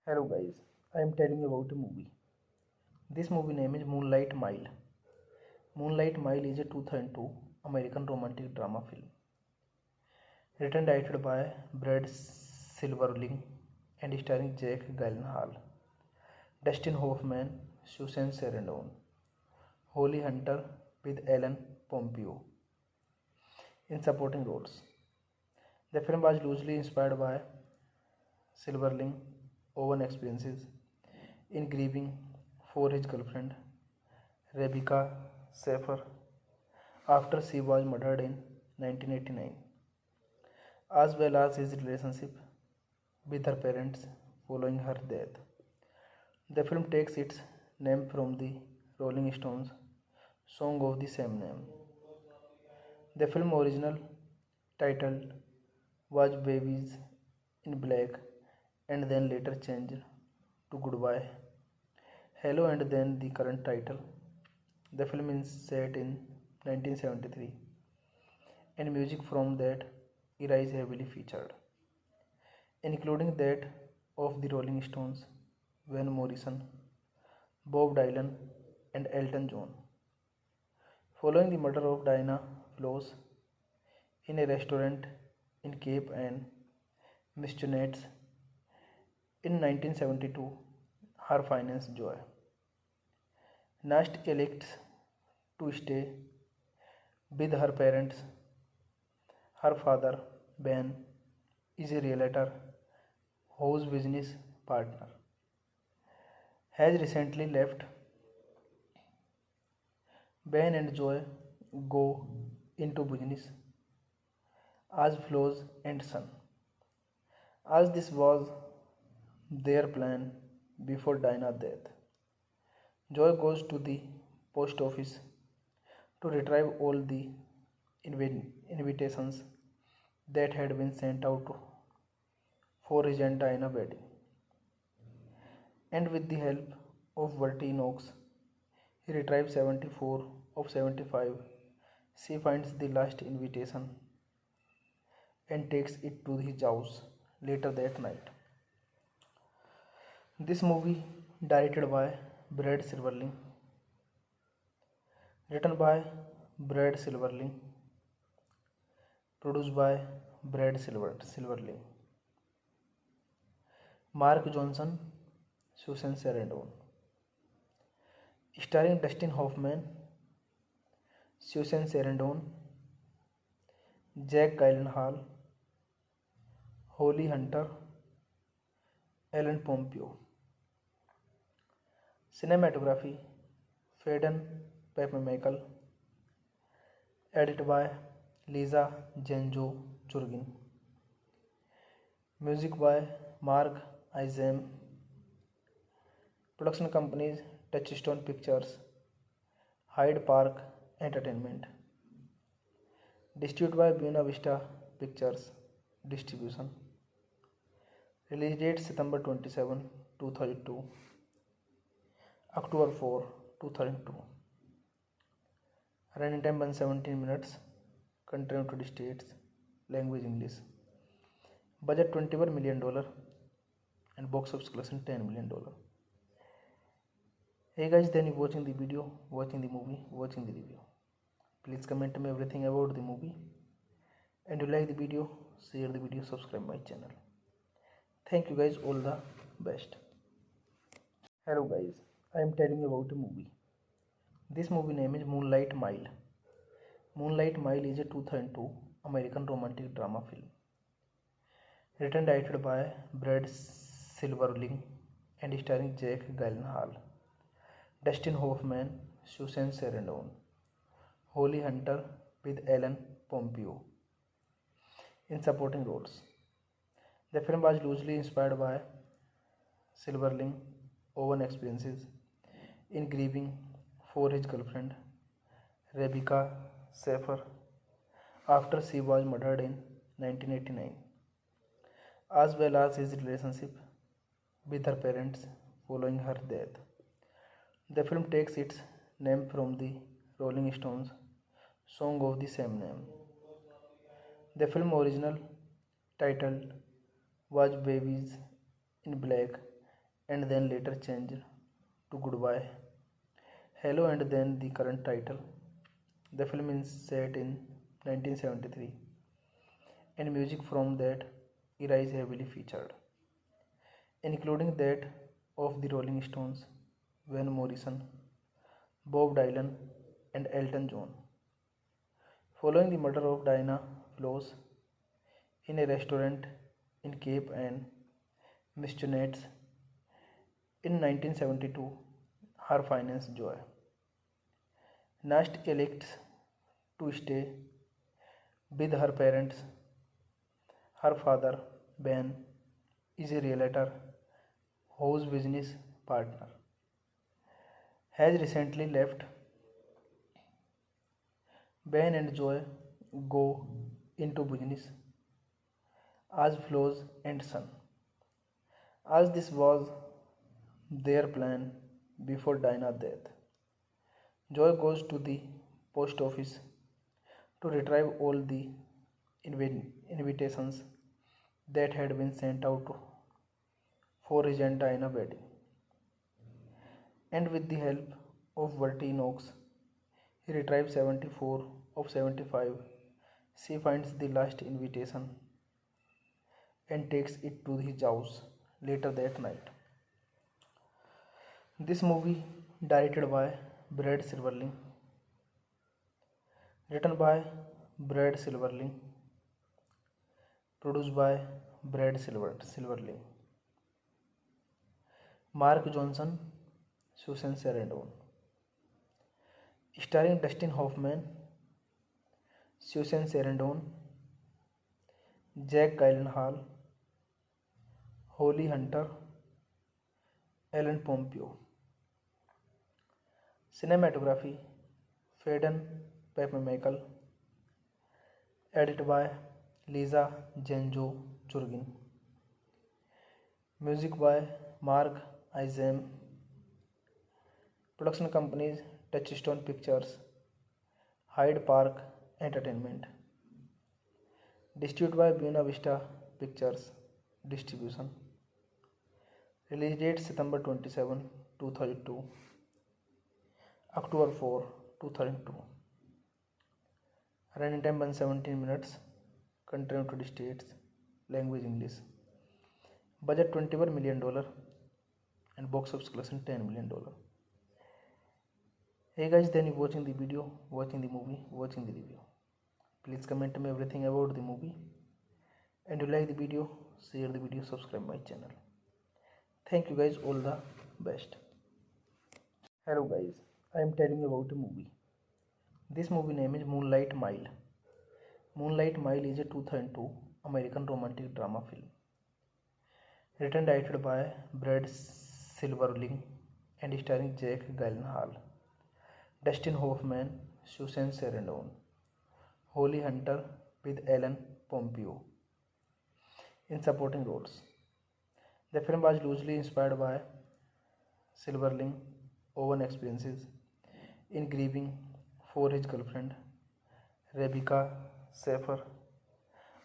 Hello guys, I am telling you about a movie. This movie name is Moonlight Mile. Moonlight Mile is a 2002 American romantic drama film written and directed by Brad Silverling and starring Jake Gyllenhaal, Dustin Hoffman, Susan Sarandon, Holly Hunter with Ellen Pompeo in supporting roles. The film was loosely inspired by Silverling own experiences in grieving for his girlfriend Rebecca Safer after she was murdered in 1989, as well as his relationship with her parents following her death. The film takes its name from the Rolling Stones song of the same name. The film original title was Babies in Black and then later changed to Goodbye, Hello and then the current title. The film is set in 1973 and music from that era is heavily featured, including that of the Rolling Stones, Van Morrison, Bob Dylan, and Elton John. Following the murder of Diana Floss in a restaurant in Cape Ann, Massachusetts in 1972, her finance joy. Nast elects to stay with her parents. Her father, Ben, is a realtor whose business partner has recently left. Ben and Joy go into business as Flo's and son, as this was their plan before Dinah's death. Joy goes to the post office to retrieve all the invitations that had been sent out for his and Dinah's wedding. And with the help of Bertie Knox, he retrieves 74 of 75. She finds the last invitation and takes it to his house later that night. This movie, directed by Brad Silverling, written by Brad Silverling, produced by Silverling, Mark Johnson, Susan Sarandon, starring Dustin Hoffman, Susan Sarandon, Jack Gyllenhaal, Holly Hunter, Ellen Pompeo. Cinematography, Faden Papamichael, edited by Lisa Genjo Churgin. Music by Mark Izem. Production companies Touchstone Pictures, Hyde Park Entertainment. Distributed by Buena Vista Pictures Distribution. Release date September 27, 2002. October 4, 2002. Running time 117 minutes. Country United States. Language English. Budget $21 million and box office collection $10 million. Hey guys, then you watching the video, watching the movie, watching the review. Please comment me everything about the movie. And you like the video, share the video, subscribe my channel. Thank you guys, all the best. Hello guys, I am telling you about a movie. This movie name is Moonlight Mile. Moonlight Mile is a 2002 American romantic drama film written and directed by Brad Silverling and starring Jake Gyllenhaal, Dustin Hoffman, Susan Sarandon, Holly Hunter with Ellen Pompeo in supporting roles. The film was loosely inspired by Silverling own experiences in grieving for his girlfriend Rebecca Safer after she was murdered in 1989, as well as his relationship with her parents following her death. The film takes its name from the Rolling Stones song of the same name. The film original title was Babies in Black and then later changed to Goodbye, Hello, and then the current title. The film is set in 1973, and music from that era is heavily featured, including that of the Rolling Stones, Van Morrison, Bob Dylan, and Elton John. Following the murder of Diana Floss in a restaurant in Cape and Massachusetts in 1972, her finance joy. Nast elects to stay with her parents. Her father, Ben, is a realtor whose business partner has recently left. Ben and Joy go into business as Flo's and son. As this was their plan before Dinah's death, Joy goes to the post office to retrieve all the invitations that had been sent out for his and Dinah's wedding. And with the help of Bertie Knox, he retrieves 74 of 75. She finds the last invitation and takes it to his house later that night. This movie, directed by Brad Silverling, written by Brad Silverling, produced by Silverling, Mark Johnson, Susan Sarandon, starring Dustin Hoffman, Susan Sarandon, Jack Gyllenhaal, Holly Hunter, Ellen Pompeo. Cinematography, Faden Papamichael, edited by Lisa Genjo Churgin. Music by Mark Izam. Production companies Touchstone Pictures, Hyde Park Entertainment. Distributed by Buena Vista Pictures Distribution. Release date September 27, 2002. October 4, 2002. Running time 117 minutes. Country United States. Language English. Budget $21 million and box office collection $10 million. Hey guys, then you watching the video, watching the movie, watching the review. Please comment me everything about the movie. And you like the video, share the video, subscribe my channel. Thank you guys, all the best. Hello guys, I am telling you about a movie. This movie name is Moonlight Mile. Moonlight Mile is a 2002 American romantic drama film. Written and directed by Brad Silverling and starring Jack Gyllenhaal, Dustin Hoffman, Susan Sarandon, Holly Hunter with Ellen Pompeo in supporting roles. The film was loosely inspired by Silverling's own experiences in grieving for his girlfriend, Rebecca Schaeffer,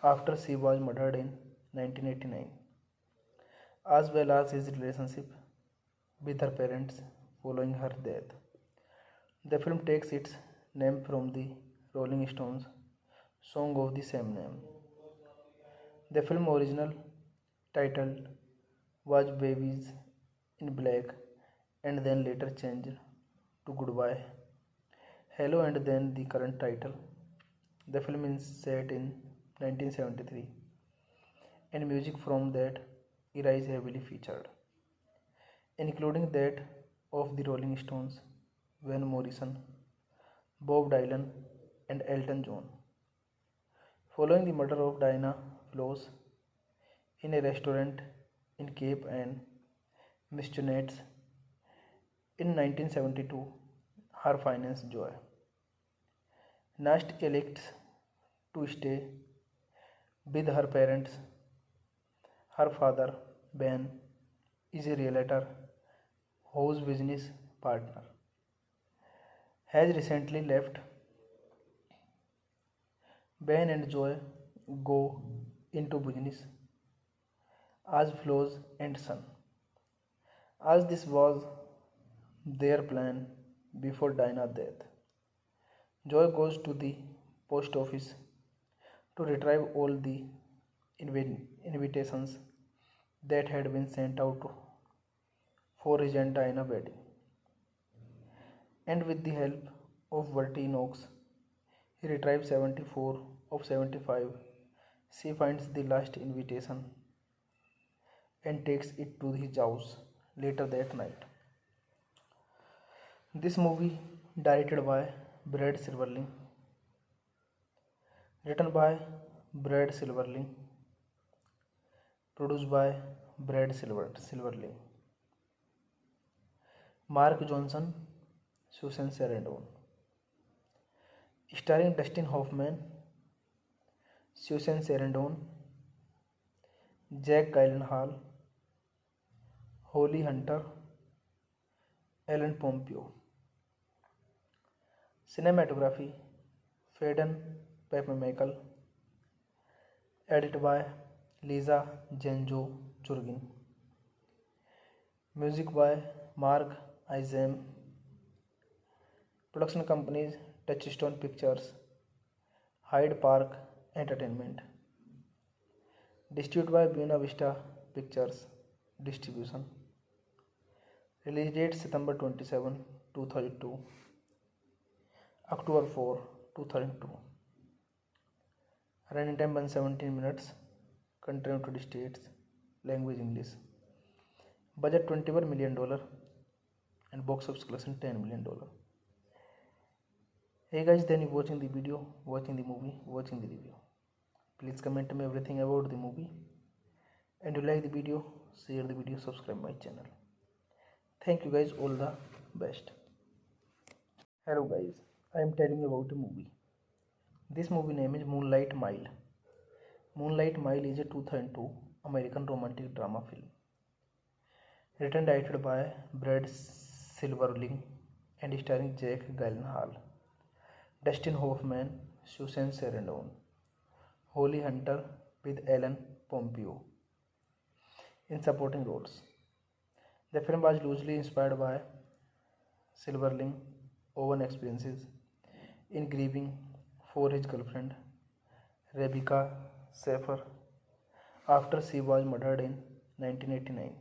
after she was murdered in 1989, as well as his relationship with her parents following her death. The film takes its name from the Rolling Stones song of the same name. The film original title was Babies in Black and then later changed to Goodbye, Hello, and then the current title. The film is set in 1973, and music from that era is heavily featured, including that of the Rolling Stones, Van Morrison, Bob Dylan, and Elton John. Following the murder of Diana Floss in a restaurant in Cape and Massachusetts in 1972, her finance joy. Nast elects to stay with her parents. Her father, Ben, is a realtor whose business partner has recently left. Ben and Joy go into business as Flo's and son. as this was their plan before Dinah's death. Joy goes to the post office to retrieve all the invitations that had been sent out for his and Dinah wedding. And with the help of Bertie Knox, he retrieves 74 of 75. She finds the last invitation and takes it to his house later that night. This movie, directed by Brad Silverling, written by Brad Silverling, produced by Silverling, Mark Johnson, Susan Sarandon, starring Dustin Hoffman, Susan Sarandon, Jack Gyllenhaal, Holly Hunter, Ellen Pompeo. Cinematography, Faden Peppermichael, edited by Lisa Genjo Churgin. Music by Mark Izam. Production companies Touchstone Pictures, Hyde Park Entertainment. Distributed by Buena Vista Pictures Distribution. Release date September 27, 2002. October 4, 2002. Running time 117 minutes. Country United States. Language English. Budget $21 million and box office collection $10 million. Hey guys, then you watching the video, watching the movie, watching the review. Please comment me everything about the movie. And you like the video, share the video, subscribe my channel. Thank you guys, all the best. Hello guys, I am telling you about a movie. This movie name is Moonlight Mile. Moonlight Mile is a 2002 American romantic drama film. Written and directed by Brad Silverling and starring Jack Gyllenhaal, Dustin Hoffman, Susan Sarandon, Holly Hunter with Ellen Pompeo in supporting roles. The film was loosely inspired by Silverling's own experiences in grieving for his girlfriend Rebecca Schaeffer after she was murdered in 1989,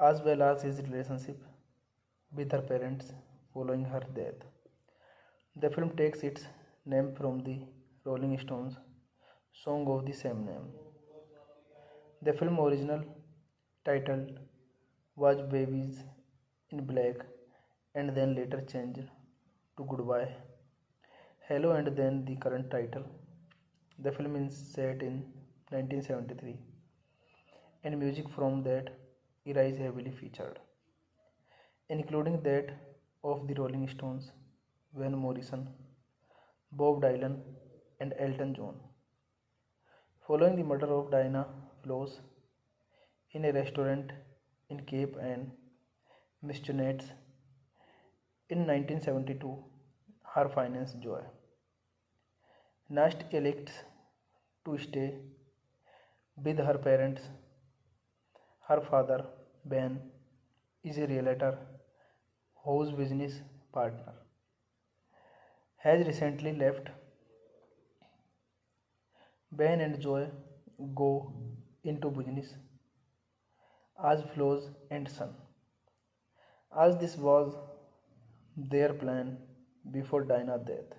as well as his relationship with her parents following her death. The film takes its name from the Rolling Stones song of the same name. The film original title was Babies in Black and then later changed to Goodbye, Hello, and then the current title. The film is set in 1973 and music from that era is heavily featured, including that of the Rolling Stones, Van Morrison, Bob Dylan, and Elton John. Following the murder of Diana Floss in a restaurant in Cape and Massachusetts in 1972, her finance Joy Nast elects to stay with her parents. Her father, Ben, is a realtor whose business partner has recently left. Ben and Joy go into business as Floss and Son, as this was their plan before Dinah's death.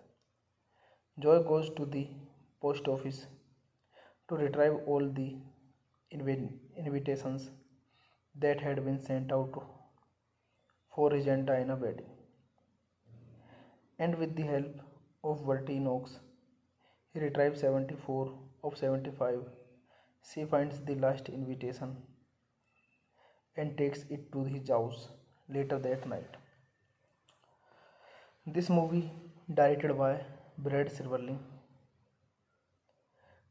Joy goes to the post office to retrieve all the invitations that had been sent out for his and Dinah's wedding. And with the help of Bertie Knox, he retrieves 74 of 75. She finds the last invitation and takes it to his house later that night. This movie, directed by Brad Silverling,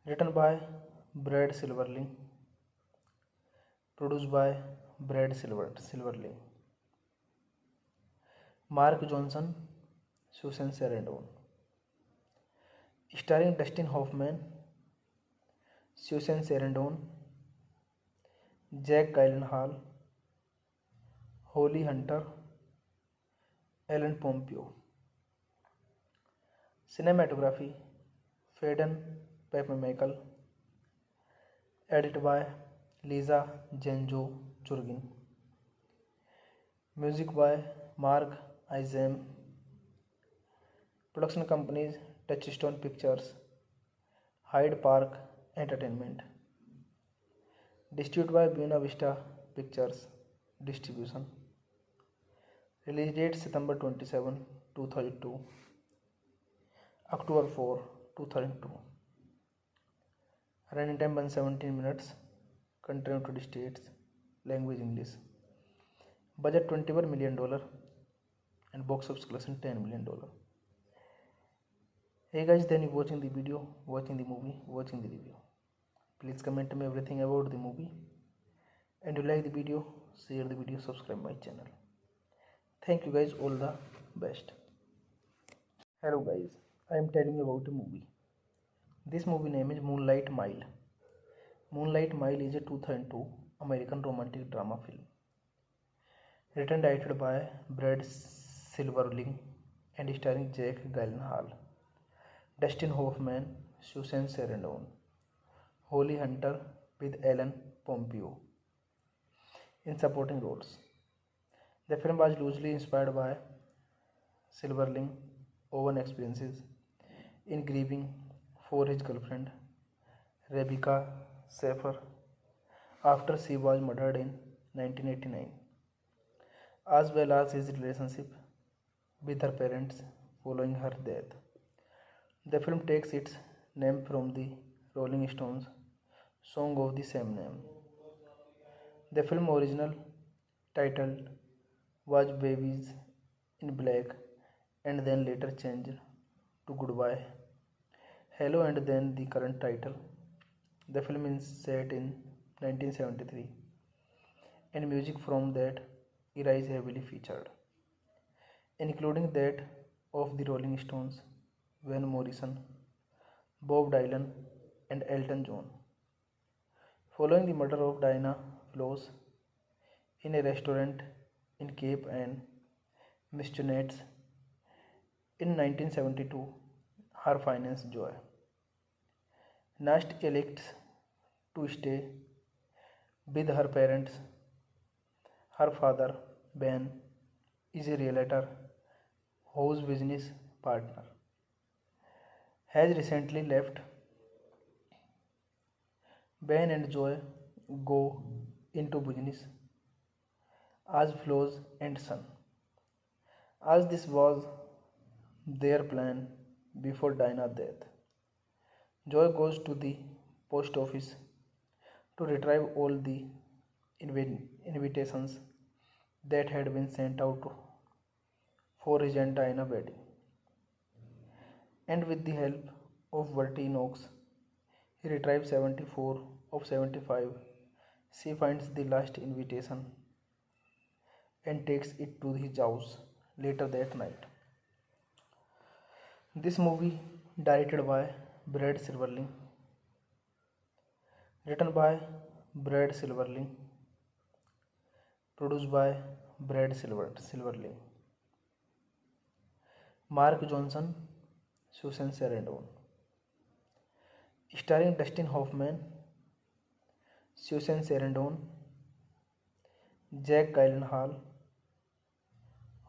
written by Brad Silverling, produced by Silverling, Mark Johnson, Susan Sarandon, starring Dustin Hoffman, Susan Sarandon, Jack Gyllenhaal, Holly Hunter, Ellen Pompeo. Cinematography Faden Peppermichael. Edited by Lisa Genjo Churgin. Music by Mark Izam. Production companies Touchstone Pictures, Hyde Park Entertainment. Distributed by Buena Vista Pictures Distribution. Release date September 27, 2002. October 4, 2002. Running time 117 minutes. Country United States. Language English. Budget $21 million and box office collection $10 million. Hey guys, then you watching the video, watching the movie, watching the review. Please comment me everything about the movie. And you like the video, share the video, subscribe my channel. Thank you guys, all the best. Hello guys, I am telling you about a movie. This movie name is Moonlight Mile. Moonlight Mile is a 2002 American romantic drama film. Written and directed by Brad Silverling and starring Jake Gyllenhaal, Dustin Hoffman, Susan Sarandon, Holly Hunter with Ellen Pompeo in supporting roles. The film was loosely inspired by Silverling's own experiences in grieving for his girlfriend Rebecca Schaeffer after she was murdered in 1989, as well as his relationship with her parents following her death. The film takes its name from the Rolling Stones song of the same name. The film original title was Babies in Black and then later changed to Goodbye, Hello, and then the current title. The film is set in 1973 and music from that era is heavily featured, including that of the Rolling Stones, Van Morrison, Bob Dylan, and Elton John. Following the murder of Diana Floss in a restaurant in Cape Ann, Massachusetts in 1972, her finds joy. Nast elects to stay with her parents. Her father, Ben, is a realtor whose business partner has recently left. Ben and Joy go into business as Floss and Son, as this was their plan before Dinah's death. Joy goes to the post office to retrieve all the invitations that had been sent out for his and Dinah's wedding. And with the help of Bertie Knox, he retrieves 74 of 75. She finds the last invitation and takes it to his house later that night. This movie directed by Brad Silverling, written by Brad Silverling, produced by Brad Silverling, Mark Johnson, Susan Sarandon, starring Dustin Hoffman, Susan Sarandon, Jack Gyllenhaal,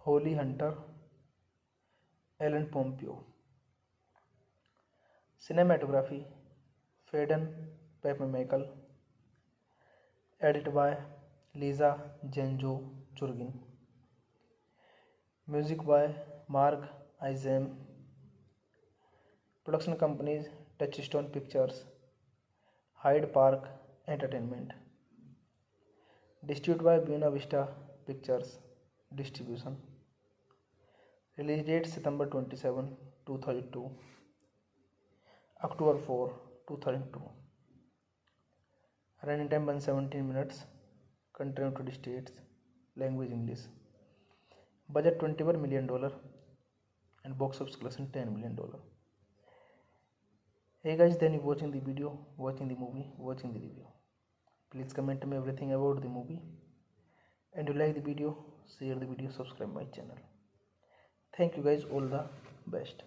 Holly Hunter, Ellen Pompeo. Cinematography Faden Peppermichael. Edited by Lisa Genjo Churgin. Music by Mark Izam. Production companies Touchstone Pictures, Hyde Park Entertainment. Distributed by Buena Vista Pictures Distribution. Release date September 27, 2002. October 4, 2002. Running time 117 minutes. Country United States. Language English. Budget $21 million and box office collection $10 million. Hey guys, then you watching the video, watching the movie, watching the review. Please comment me everything about the movie. And you like the video, share the video, subscribe my channel. Thank you guys, all the best.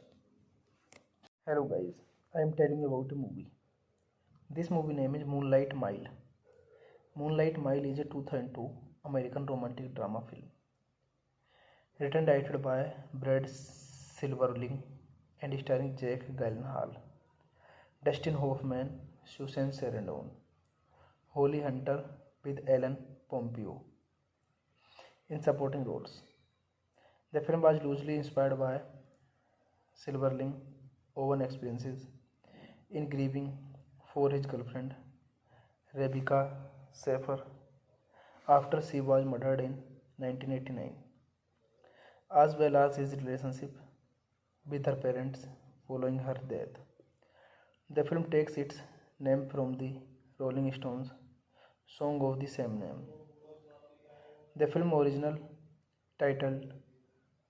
Hello guys, I am telling you about a movie. This movie name is Moonlight Mile. Moonlight Mile is a 2002 American romantic drama film. Written and directed by Brad Silverling and starring Jake Gyllenhaal, Dustin Hoffman, Susan Sarandon, Holly Hunter with Ellen Pompeo in supporting roles. The film was loosely inspired by Silverling own experiences in grieving for his girlfriend Rebecca Schaeffer after she was murdered in 1989, as well as his relationship with her parents following her death. The film takes its name from the Rolling Stones song of the same name. The film original title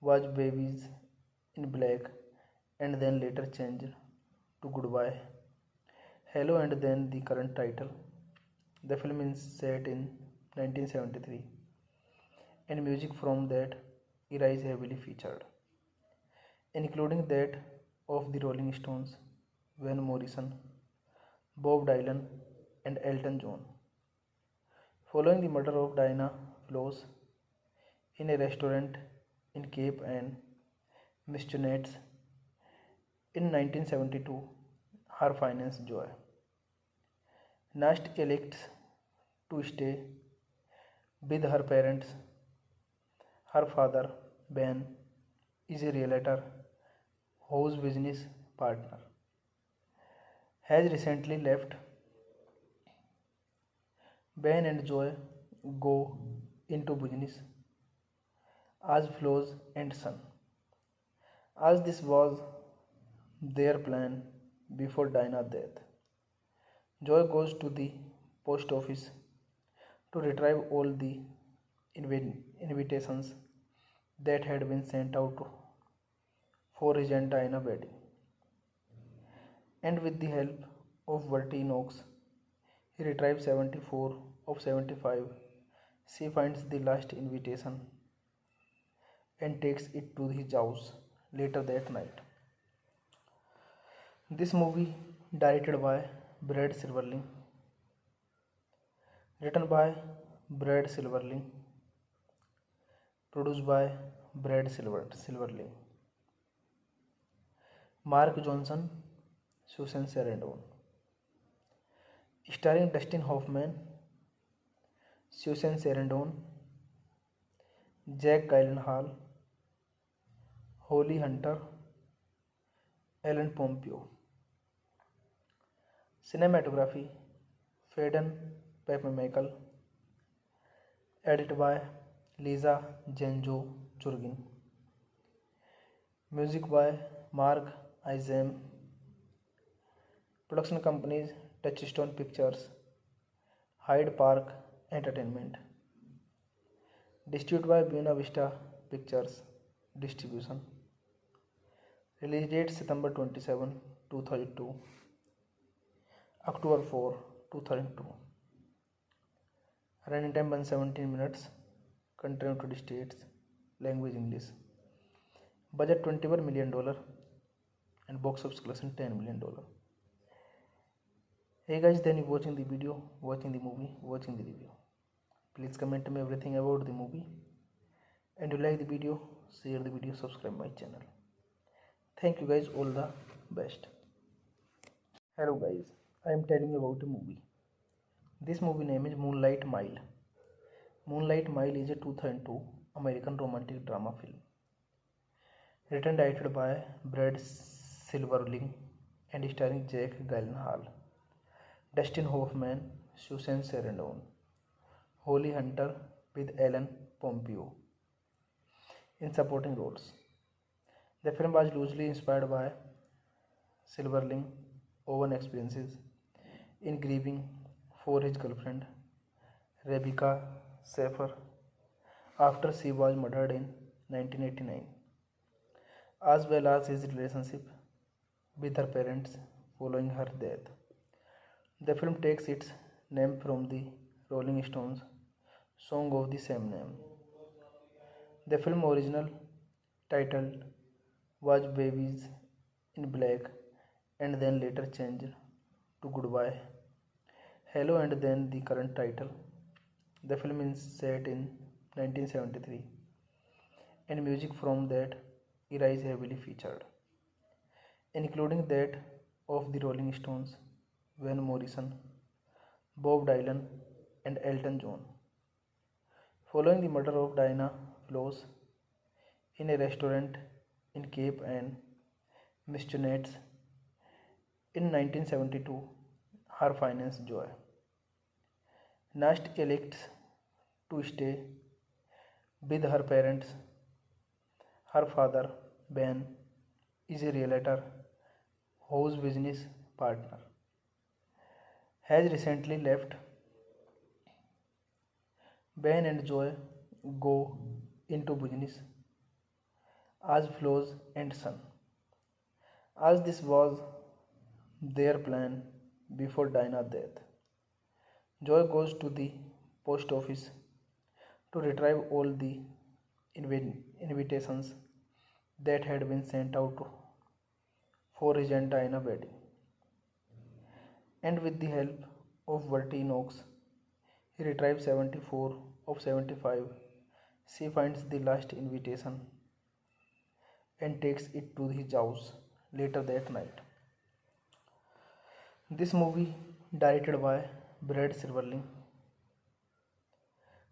was Babies in Black and then later changed to Goodbye, Hello, and then the current title. The film is set in 1973 and music from that era is heavily featured, including that of the Rolling Stones, Van Morrison, Bob Dylan, and Elton John. Following the murder of Diana Floss in a restaurant in Cape and Massachusetts in 1972, her finds joy. Nast elects to stay with her parents. Her father, Ben, is a realtor whose business partner has recently left. Ben and Joy go into business as Floss and Son, as this was their plan before Dinah's death. Joy goes to the post office to retrieve all the invitations that had been sent out for his and Dinah's wedding. And with the help of Bertie Knox, he retrieves 74 of 75. She finds the last invitation and takes it to his house later that night. This movie, directed by Brad Silverling, written by Brad Silverling, produced by Brad Silverling, Mark Johnson, Susan Sarandon, starring Dustin Hoffman, Susan Sarandon, Jack Gyllenhaal, Holly Hunter, Ellen Pompeo. Cinematography, Faden Papamichael, edited by Lisa Janjo Jurgin. Music by Mark Izam. Production companies Touchstone Pictures, Hyde Park Entertainment. Distributed by Buena Vista Pictures Distribution. Release date September 27, 2002. October 4, 2002. Running time 117 minutes. Country United States. Language English. Budget $21 million and box office collection $10 million. Hey guys, then you watching the video, watching the movie, watching the review. Please comment me everything about the movie. And you like the video, share the video, subscribe my channel. Thank you guys, all the best. Hello guys, I am telling you about a movie. This movie name is Moonlight Mile. Moonlight Mile is a 2002 American romantic drama film. Written and directed by Brad Silverling and starring Jake Gyllenhaal, Dustin Hoffman, Susan Sarandon, Holly Hunter with Ellen Pompeo in supporting roles. The film was loosely inspired by Silverling own experiences in grieving for his girlfriend Rebecca Schaeffer after she was murdered in 1989, as well as his relationship with her parents following her death. The film takes its name from the Rolling Stones song of the same name. The film original title was Babies in Black and then later changed to Goodbye, Hello and then the current title. The film is set in 1973 and music from that era is heavily featured, including that of the Rolling Stones, Van Morrison, Bob Dylan, and Elton John. Following the murder of Diana Floss in a restaurant in Cape and Massachusetts in 1972, her finance Joy Nast elects to stay with her parents. Her father, Ben, is a realtor whose business partner has recently left. Ben and Joy go into business as Flo's and son, as this was their plan before Dinah's death. Joy goes to the post office to retrieve all the invitations that had been sent out for his and Dinah's wedding. And with the help of Bertie Knox, he retrieves 74 of 75. She finds the last invitation and takes it to his house later that night. This movie, directed by Brad Silverling,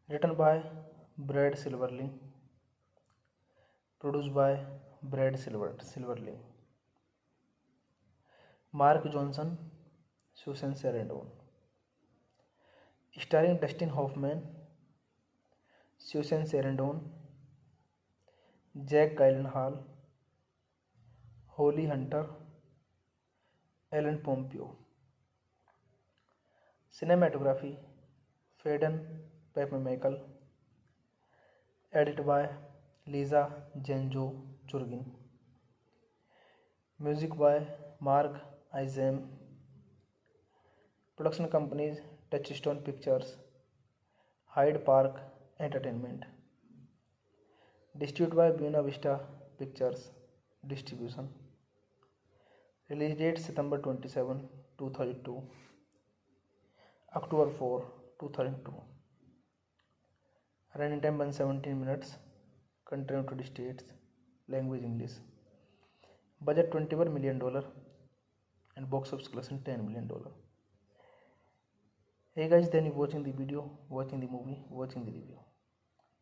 written by Brad Silverling, produced by Silverling, Mark Johnson, Susan Sarandon, starring Dustin Hoffman, Susan Sarandon, Jack Gyllenhaal, Holly Hunter, Ellen Pompeo. Cinematography, Faden Papamichael, edited by Lisa Genjo Churgin. Music by Mark Izam. Production companies Touchstone Pictures, Hyde Park Entertainment. Distributed by Buena Vista Pictures Distribution. Release date September 27, 2002. October 4, 2002. Running time 117 minutes. Country United States. Language English. Budget $21 million and box office collection $10 million. Hey guys, then you watching the video, watching the movie, watching the review.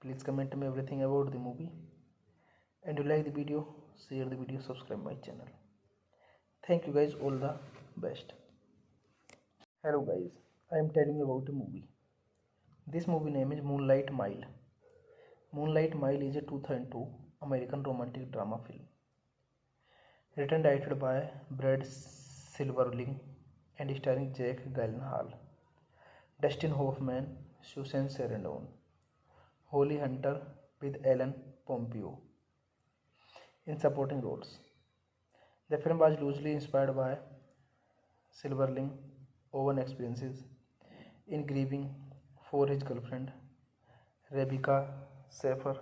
Please comment me everything about the movie. And you like the video, share the video, subscribe my channel. Thank you guys, all the best. Hello guys, I am telling you about a movie. This movie name is Moonlight Mile. Moonlight Mile is a 2002 American romantic drama film. Written and directed by Brad Silverling and starring Jack Gyllenhaal, Dustin Hoffman, Susan Sarandon, Holly Hunter with Ellen Pompeo in supporting roles. The film was loosely inspired by Silverling's own experiences in grieving for his girlfriend Rebecca Schaeffer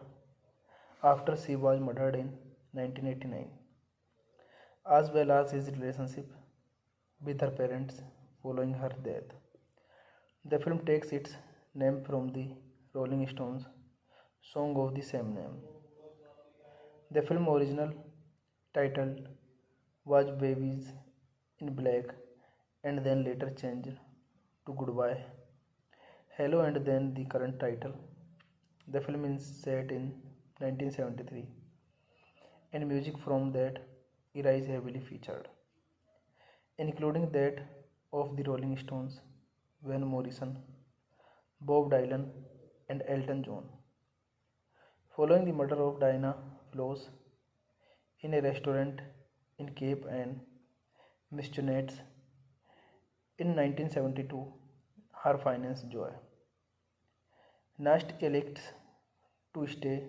after she was murdered in 1989, as well as his relationship with her parents following her death. The film takes its name from the Rolling Stones song of the same name. The film original title was Babies in Black and then later changed to Goodbye, Hello and then the current title. The film is set in 1973 and music from that era is heavily featured, including that of the Rolling Stones, Van Morrison, Bob Dylan, and Elton John. Following the murder of Diana Floss in a restaurant in Cape and Massachusetts in 1972, her finance Joy Nast elects to stay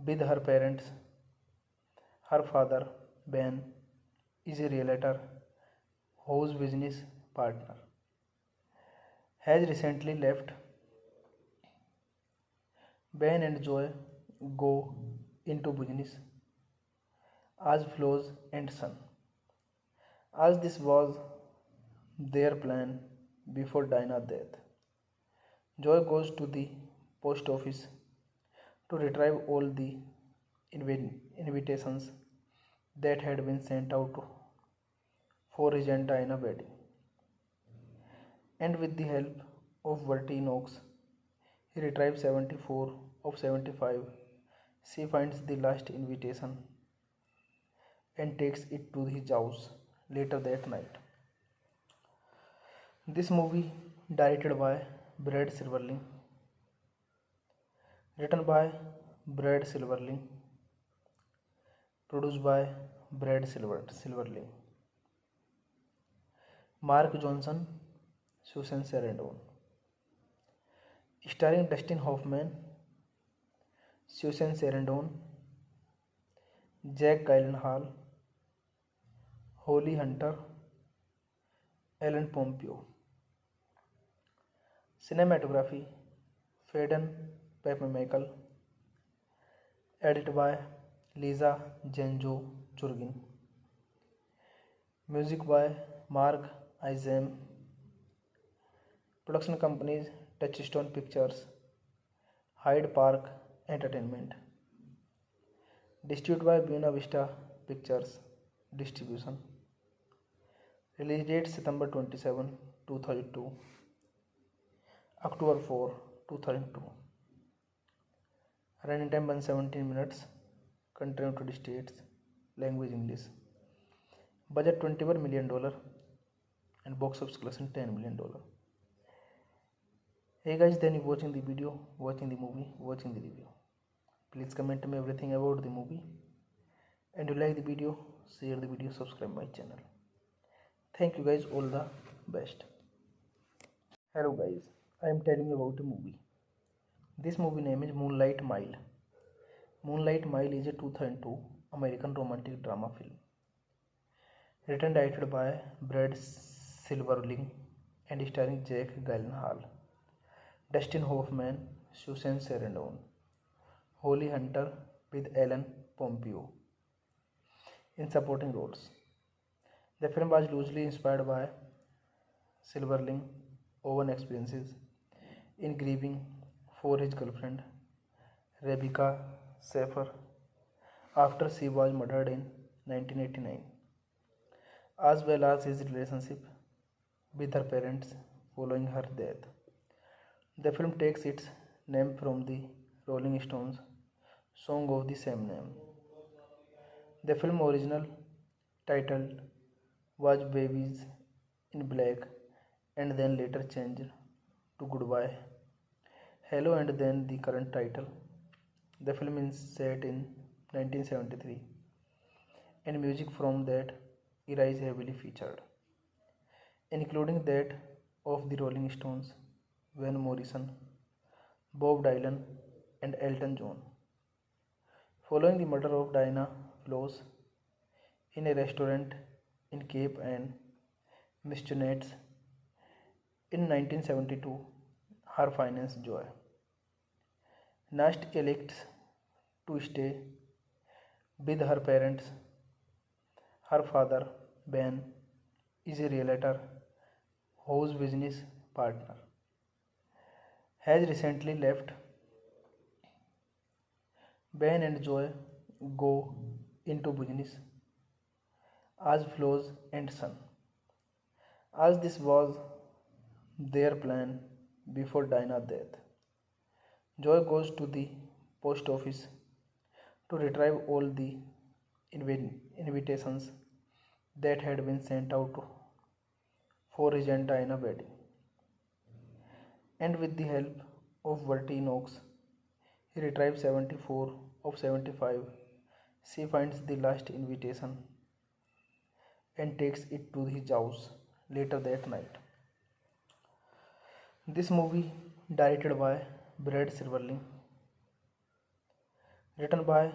with her parents. Her father, Ben, is a realtor whose business partner has recently left. Ben and Joy go into business as flows and sun. As this was their plan before Dinah's death, Joy goes to the post office to retrieve all the invitations that had been sent out for his and Dinah's wedding. And with the help of Bertie Knox, he retrieves 74 of 75. She finds the last invitation and takes it to his house later that night. This movie, directed by Brad Silverling, written by Brad Silverling, produced by Silverling, Mark Johnson, Susan Sarandon, starring Dustin Hoffman, Susan Sarandon, Jack Gyllenhaal, Holly Hunter, Ellen Pompeo. Cinematography, Faden Papamichael, edited by Lisa Janjo Jurgin. Music by Mark Izam. Production companies Touchstone Pictures, Hyde Park Entertainment. Distributed by Buena Vista Pictures Distribution. Release date September 27, 2002. October 4, 2002. Running time 117 minutes. Country United States. Language English. Budget $21 million and box office collection $10 million. Hey guys, then you watching the video, watching the movie, watching the review. Please comment me everything about the movie. And you like the video, share the video, subscribe my channel. Thank you guys, all the best. Hello guys, I am telling you about a movie. This movie name is Moonlight Mile. Moonlight Mile is a 2002 American romantic drama film. Written and directed by Brad Silverling and starring Jack Gyllenhaal, Dustin Hoffman, Susan Sarandon, Holly Hunter with Ellen Pompeo in supporting roles. The film was loosely inspired by Silverling's own experiences in grieving for his girlfriend Rebecca Schaeffer after she was murdered in 1989, as well as his relationship with her parents following her death. The film takes its name from the Rolling Stones song of the same name. The film original title was Babies in Black and then later changed to Goodbye, Hello, and then the current title. The film is set in 1973 and music from that era is heavily featured, including that of the Rolling Stones, Van Morrison, Bob Dylan, and Elton John. Following the murder of Diana Floss in a restaurant in Cape Ann, Massachusetts in 1972, her finance Joy Nast elects to stay with her parents. Her father, Ben, is a realtor whose business partner has recently left. Ben and Joy go into business as flows and sun. As this was their plan before Dinah's death, Joy goes to the post office to retrieve all the invitations that had been sent out for his and Dinah's wedding. And with the help of Bertie Knox, he retrieves 74 of 75. She finds the last invitation and takes it to his house later that night. This movie, directed by Brad Silverling, written by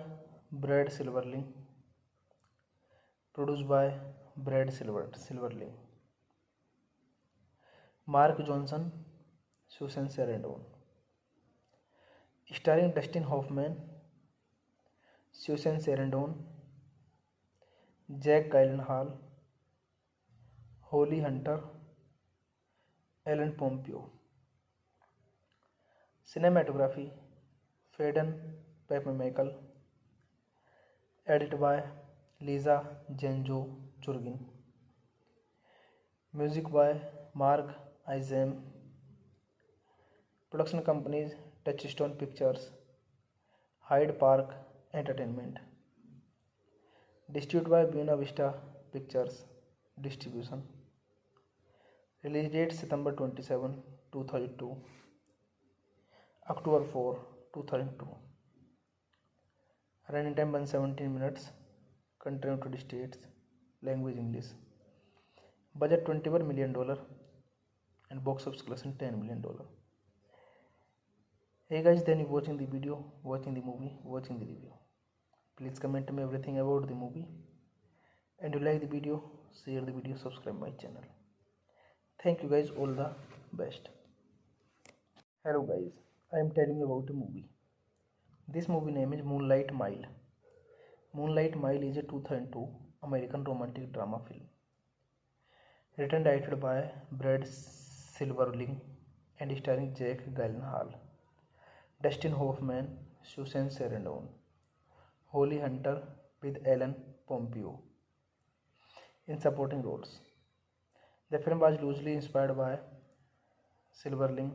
Brad Silverling, produced by Silverling, Mark Johnson, Susan Sarandon, starring Dustin Hoffman, Susan Sarandon, Jack Gyllenhaal, Holly Hunter, Ellen Pompeo. Cinematography Faden Peppermichael, edited by Lisa Genjo Churgin. Music by Mark Izam. Production companies Touchstone Pictures, Hyde Park Entertainment. Distributed by Buena Vista Pictures Distribution. Release date September 27, 2002. October 4, 2002. Running time 117 minutes. Country United States. Language English. Budget $21 million and box office collection $10 million. Hey guys, then you watching the video, watching the movie, watching the review. Please comment me everything about the movie. And you like the video, share the video, subscribe my channel. Thank you guys, all the best. Hello guys, I am telling you about a movie. This movie name is Moonlight Mile. Moonlight Mile is a 2002 American romantic drama film. Written and directed by Brad Silverling and starring Jack Gyllenhaal, Dustin Hoffman, Susan Sarandon, Holly Hunter with Ellen Pompeo in supporting roles. The film was loosely inspired by Silverling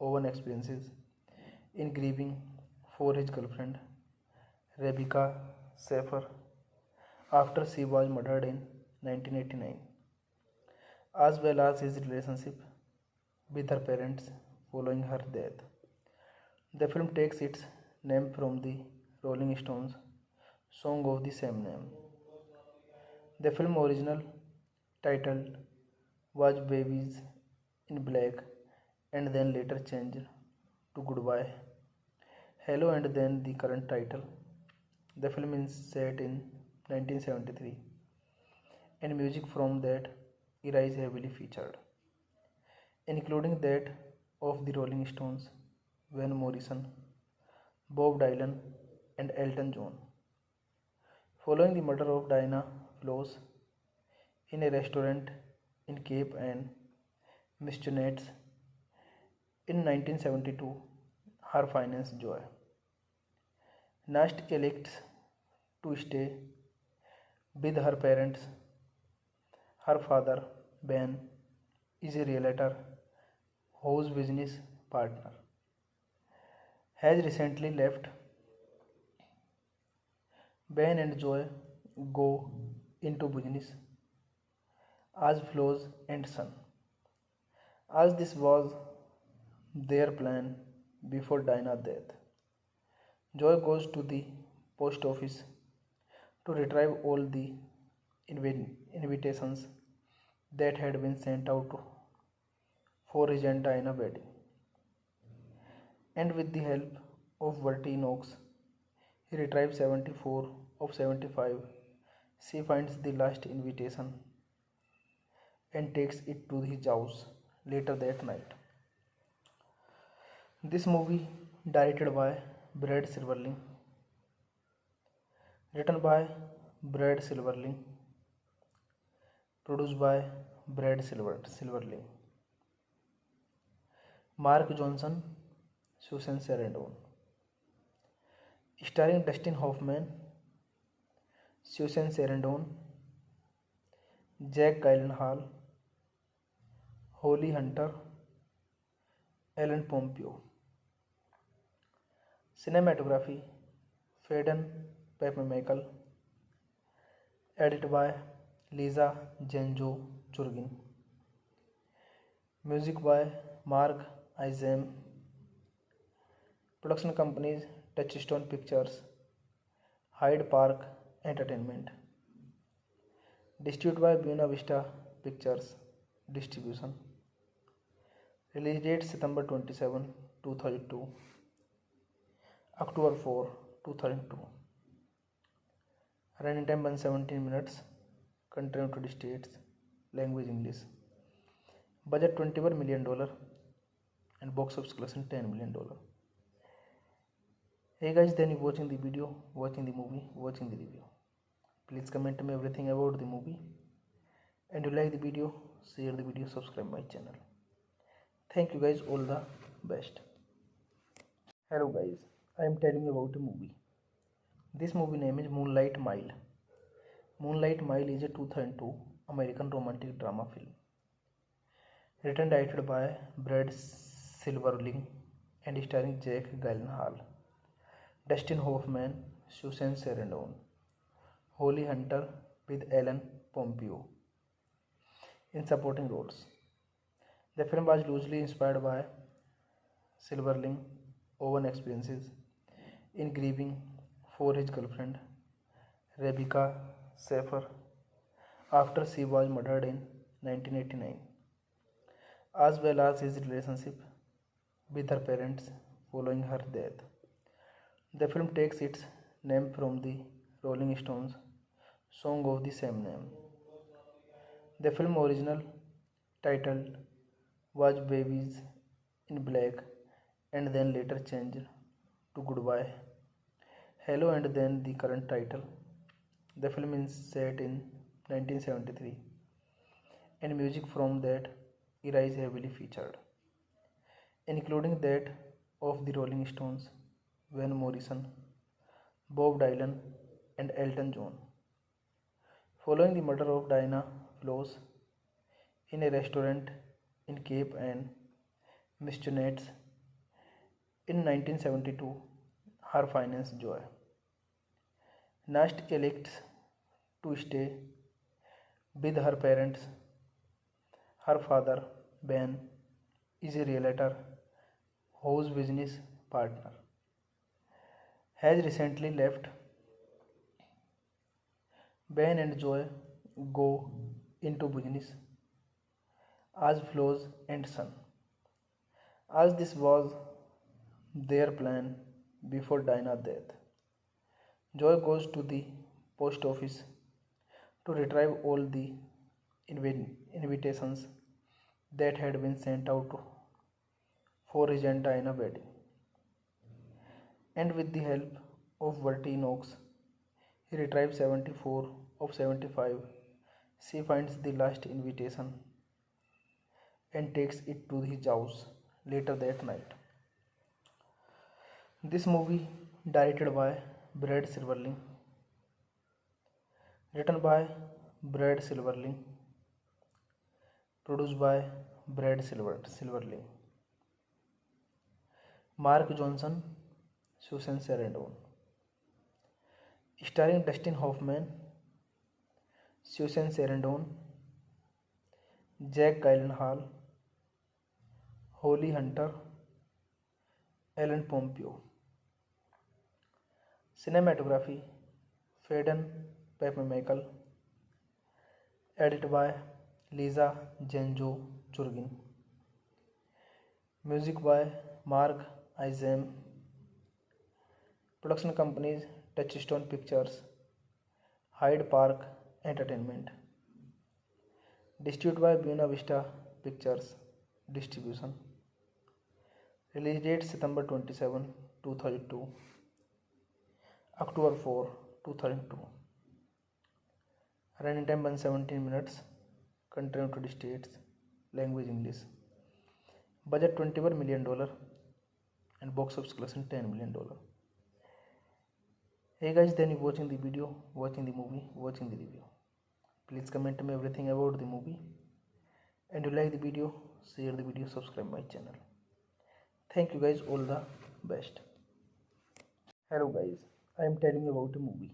own experiences in grieving for his girlfriend Rebecca Schaeffer after she was murdered in 1989, as well as his relationship with her parents following her death. The film takes its name from the Rolling Stones song of the same name. The film original title was Babies in Black and then later changed to Goodbye, Hello, and then the current title. The film is set in 1973 and music from that era is heavily featured, including that of the Rolling Stones, Van Morrison, Bob Dylan, and Elton John. Following the murder of Diana Floss in a restaurant in Cape Ann, Massachusetts in 1972, her finance joy. Nast elects to stay with her parents. Her father, Ben, is a realtor whose business partner has recently left. Ben and Joy go into business as Flo's and son, as this was their plan before Dinah's death. Joy goes to the post office to retrieve all the invitations that had been sent out for his and Dinah's wedding. And with the help of Bertie Knox, he retrieves 74 of 75. She finds the last invitation and takes it to his house later that night. This movie, directed by Brad Silverling, written by Brad Silverling, produced by Silverling, Mark Johnson, Susan Sarandon, starring Dustin Hoffman, Susan Sarandon, Jack Gyllenhaal, Holly Hunter, Ellen Pompeo. Cinematography Faden Peppermichael, edited by Lisa Genjo Churgin. Music by Mark Izam. Production companies Touchstone Pictures, Hyde Park Entertainment. Distributed by Buena Vista Pictures Distribution. Release date September 27, 2002. October 4, 2002. Running time 117 minutes. Country United States. Language English. Budget $21 million and box office collection $10 million. Hey guys, then you watching the video, watching the movie, watching the review. Please comment me everything about the movie. And you like the video, share the video, subscribe my channel. Thank you guys, all the best. Hello guys, I am telling you about a movie. This movie name is Moonlight Mile. Moonlight Mile is a 2002 American romantic drama film. Written and directed by Brad Silverling and starring Jake Gyllenhaal, Dustin Hoffman, Susan Sarandon, Holly Hunter with Ellen Pompeo in supporting roles. The film was loosely inspired by Silverling own experiences in grieving for his girlfriend Rebecca Schaeffer after she was murdered in 1989, as well as his relationship with her parents following her death. The film takes its name from the Rolling Stones song of the same name. The film original title was Babies in Black and then later changed to Goodbye, Hello, and then the current title. The film is set in 1973 and music from that era is heavily featured, including that of the Rolling Stones, Van Morrison, Bob Dylan, and Elton John. Following the murder of Diana Floss in a restaurant in Cape and Massachusetts in 1972, her finance joy. Nast elects to stay with her parents. Her father, Ben, is a realtor whose business partner has recently left. Ben and Joy go into business as Flo's and son, as this was their plan before Dinah's death. Joy goes to the post office to retrieve all the invitations that had been sent out for his and Dinah's wedding. And with the help of Bertie Knox, he retrieves 74 of 75. She finds the last invitation and takes it to his house later that night. This movie, directed by Brad Silverling, written by Brad Silverling, produced by Silverling, Mark Johnson, Susan Sarandon, starring Dustin Hoffman, Susan Sarandon, Jack Gyllenhaal, Holly Hunter, Ellen Pompeo. Cinematography, Faden Papamichael, edited by Lisa Genjo Churgin. Music by Mark Izam. Production companies Touchstone Pictures, Hyde Park Entertainment. Distributed by Buena Vista Pictures Distribution. Release date September 27, 2002. October 4, 2002. Running time 117 minutes. Country United States. Language English. Budget $21 million and box office collection $10 million. Hey guys, then you watching the video, watching the movie, watching the review. Please comment me everything about the movie. And you like the video, share the video, subscribe my channel. Thank you guys, all the best. Hello guys, I am telling you about a movie.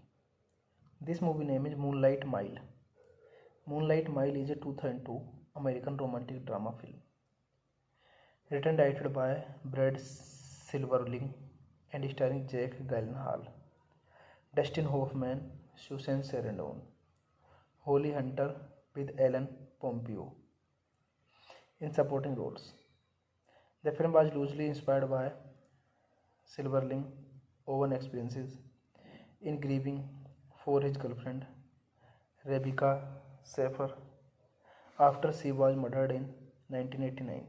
This movie name is Moonlight Mile. Moonlight Mile is a 2002 American romantic drama film. Written and directed by Brad Silverling and starring Jake Gyllenhaal, Dustin Hoffman, Susan Sarandon, Holly Hunter with Ellen Pompeo in supporting roles. The film was loosely inspired by Silverling own experiences in grieving for his girlfriend Rebecca Schaeffer after she was murdered in 1989,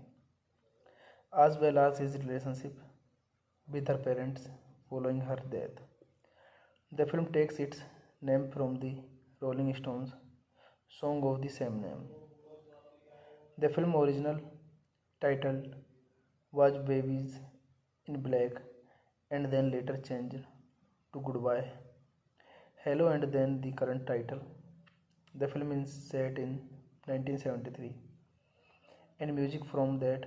as well as his relationship with her parents following her death. The film takes its name from the Rolling Stones song of the same name. The film original title was Babies in Black and then later changed to Goodbye, Hello and then the current title. The film is set in 1973 and music from that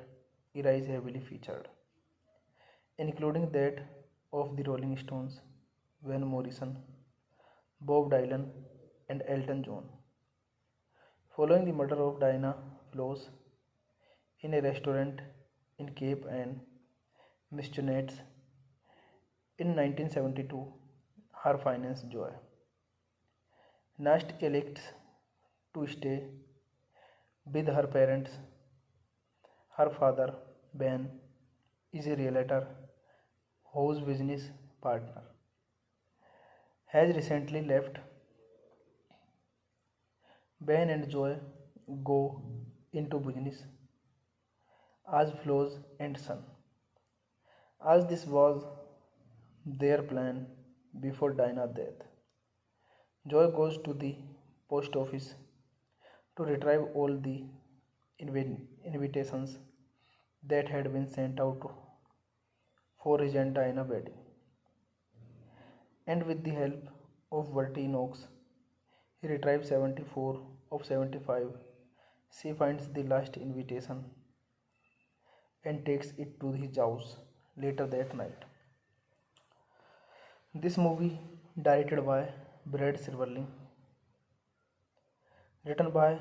era is heavily featured, including that of the Rolling Stones, Van Morrison, Bob Dylan, and Elton John. Following the murder of Diana Floss in a restaurant in Cape Ann, Massachusetts in 1972, her finance Joy Nast elects to stay with her parents. Her father, Ben, is a realtor whose business partner has recently left. Ben and Joy go into business as Flo's and son, as this was their plan before Dinah's death. Joy goes to the post office to retrieve all the invitations that had been sent out for his and Dinah's wedding. And with the help of Bertie Knox, he retrieves 74 of 75. She finds the last invitation and takes it to his house later that night. This movie, directed by Brad Silverling, written by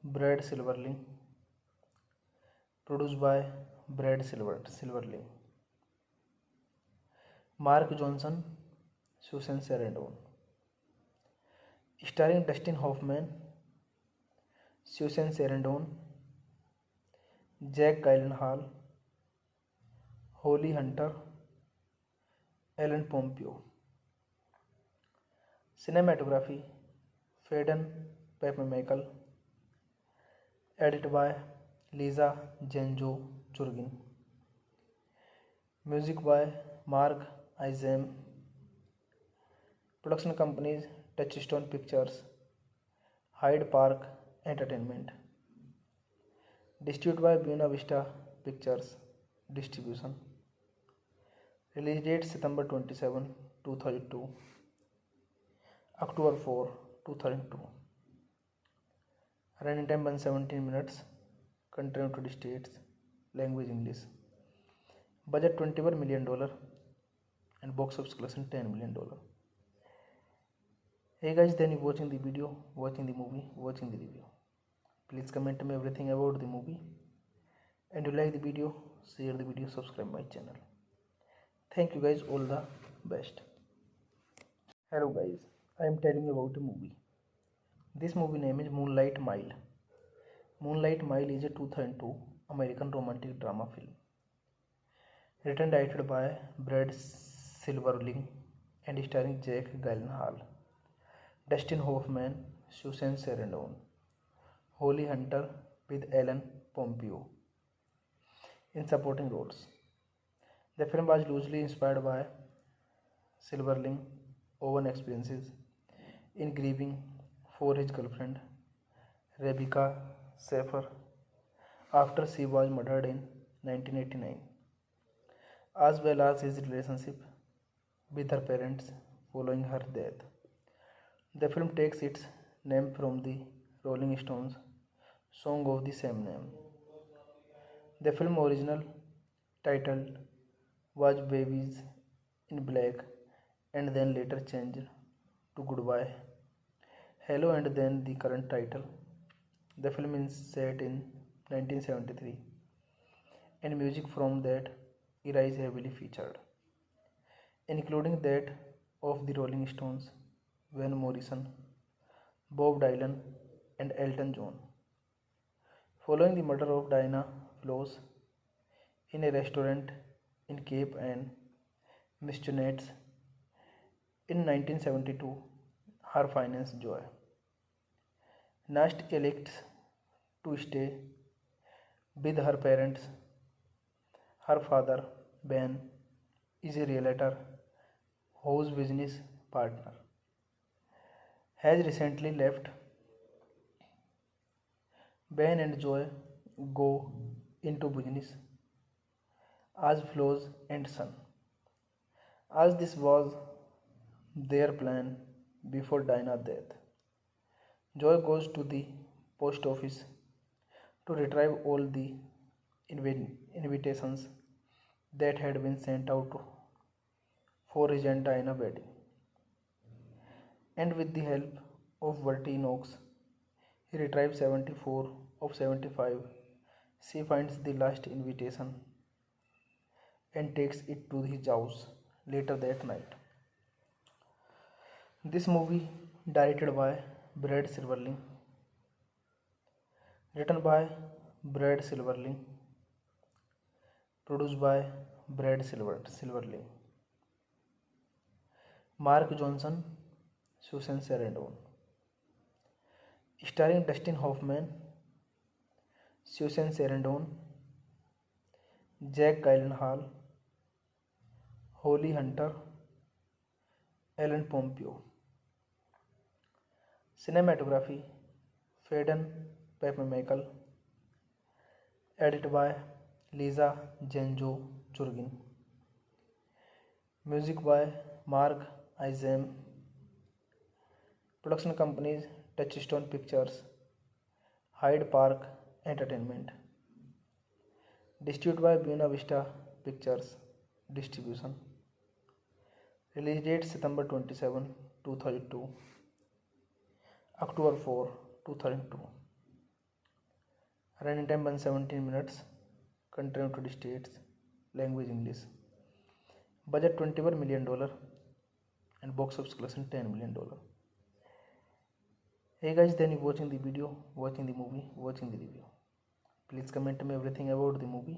Brad Silverling, produced by Silverling, Mark Johnson, Susan Sarandon, starring Dustin Hoffman, Susan Sarandon, Jack Gyllenhaal, Holly Hunter, Ellen Pompeo. Cinematography, Faden Papamichael, edited by Lisa Genjo Churgin. Music by Mark Izam. Production companies Touchstone Pictures, Hyde Park Entertainment. Distributed by Buena Vista Pictures Distribution. Release date September 27, 2002. October 4, 2002. Running time 117 minutes. Country United States. Language English. Budget $21 million and box office collection $10 million. Hey guys, then you watching the video, watching the movie, watching the review. Please comment me everything about the movie. And you like the video, share the video, subscribe my channel. Thank you guys, all the best. Hello guys, I am telling you about a movie. This movie name is Moonlight Mile. Moonlight Mile is a 2002 American romantic drama film. Written and directed by Brad Silverling and starring Jack Gyllenhaal, Dustin Hoffman, Susan Sarandon, Holly Hunter with Ellen Pompeo in supporting roles. The film was loosely inspired by Silverling's own experiences in grieving for his girlfriend, Rebecca Schaeffer, after she was murdered in 1989, as well as his relationship with her parents following her death. The film takes its name from the Rolling Stones song of the same name. The film original title was Babies in Black and then later changed to Goodbye, Hello and then the current title. The film is set in 1973 and music from that era is heavily featured, including that of the Rolling Stones, Van Morrison, Bob Dylan, and Elton John. Following the murder of Diana Floss in a restaurant in Cape Ann, Massachusetts in 1972, her finance Joy Nast elects to stay with her parents. Her father, Ben, is a realtor whose business partner has recently left. Ben and Joy go into business as Flo's and son, as this was their plan before Dinah's death. Joy goes to the post office to retrieve all the invitations that had been sent out for his and Dinah's wedding, and with the help of Bertie Knox, he retrieves 74 of 75. She finds the last invitation and takes it to his house later that night. This movie, directed by Brad Silverling, written by Brad Silverling, produced by Silverling, Mark Johnson, Susan Sarandon, starring Dustin Hoffman, Susan Sarandon, Jack Gyllenhaal, Holly Hunter, Ellen Pompeo. Cinematography, Faden Peppermichael, edited by Lisa Genjo Churgin. Music by Mark Izem. Production companies Touchstone Pictures, Hyde Park Entertainment. Distributed by Buena Vista Pictures Distribution. Release date September 27, 2002. October 4, 2002. Running time 117 minutes. Country United States. Language English. Budget $21 million and box office collection $10 million. Hey guys, then you watching the video, watching the movie, watching the review. Please comment me everything about the movie.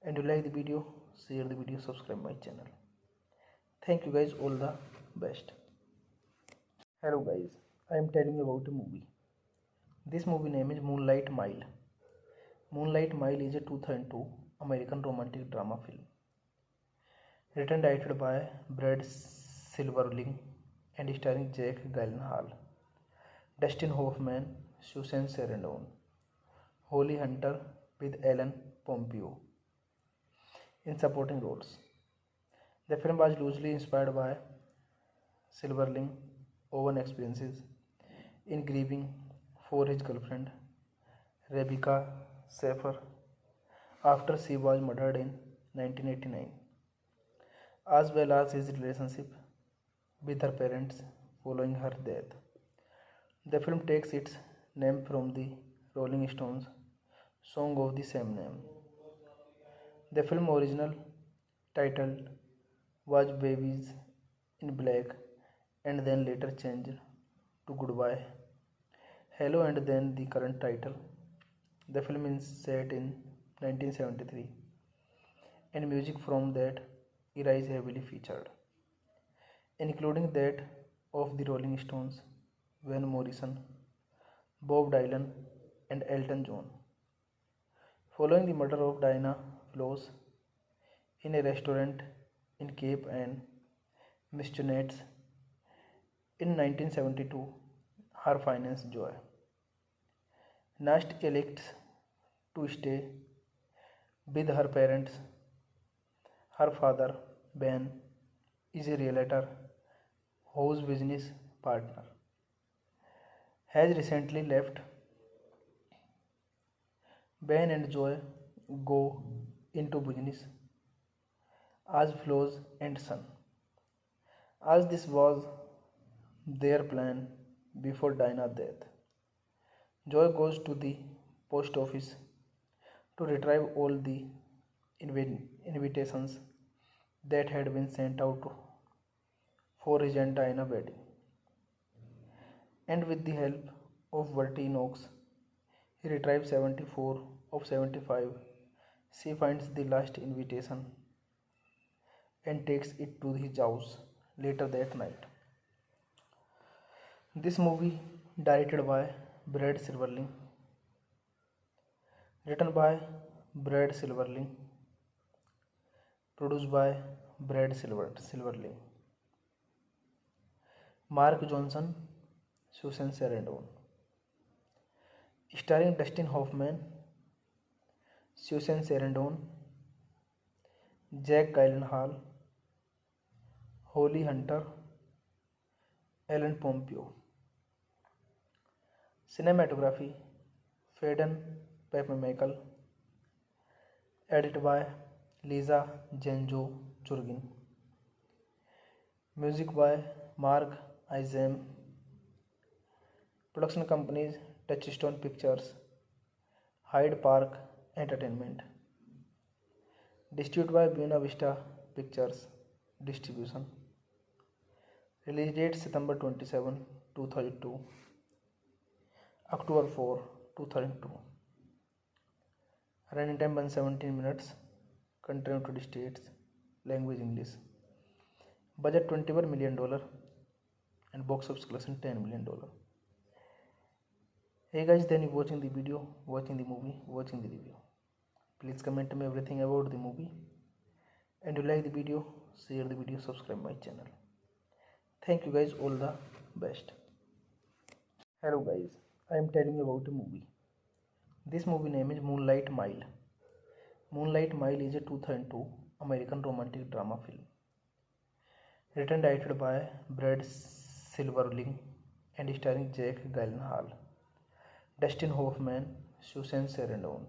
And you like the video, share the video, subscribe my channel. Thank you guys, all the best. Hello guys, I am telling you about a movie. This movie name is Moonlight Mile. Moonlight Mile is a 2002 American romantic drama film. Written and directed by Brad Silverling and starring Jack Gyllenhaal, Dustin Hoffman, Susan Sarandon, Holly Hunter with Ellen Pompeo in supporting roles. The film was loosely inspired by Silverling's own experiences in grieving for his girlfriend, Rebecca Schaeffer, after she was murdered in 1989, as well as his relationship with her parents following her death. The film takes its name from the Rolling Stones song of the same name. The film original title was Babies in Black and then later changed to Goodbye, Hello, and then the current title. The film is set in 1973 and music from that era is heavily featured, including that of the Rolling Stones, Van Morrison, Bob Dylan, and Elton John. Following the murder of Diana Floss in a restaurant in Cape Ann, Massachusetts in 1972, her finance Joy Nast elects to stay with her parents. Her father, Ben, is a realtor whose business partner has recently left. Ben and Joy go into business as Flo's and son, as this was their plan before Dinah's death. Joy goes to the post office to retrieve all the invitations that had been sent out for his and Dinah's wedding, and with the help of Bertie Knox, he retrieves 74 of 75. She finds the last invitation and takes it to his house later that night. This movie, directed by Brad Silverling, written by Brad Silverling, produced by Silverling, Mark Johnson, Susan Sarandon. Starring Dustin Hoffman, Susan Sarandon, Jack Gyllenhaal, Holly Hunter, Ellen Pompeo. Cinematography, Faden Peppermichael. Edited by Lisa Genjo Churgin. Music by Mark Izem. Production companies Touchstone Pictures, Hyde Park Entertainment. Distributed by Buena Vista Pictures Distribution. Release date September 27, 2002. October 4, 2002. Running time 117 minutes. Country United States. Language English. Budget $21 million and box office collection $10 million. Hey guys, then you watching the video, watching the movie, watching the review. Please comment me everything about the movie. And you like the video, share the video, subscribe my channel. Thank you guys, all the best. Hello guys, I am telling you about a movie. This movie name is Moonlight Mile. Moonlight Mile is a 2002 American romantic drama film. Written and directed by Brad Silverling and starring Jack Gyllenhaal, Dustin Hoffman, Susan Sarandon,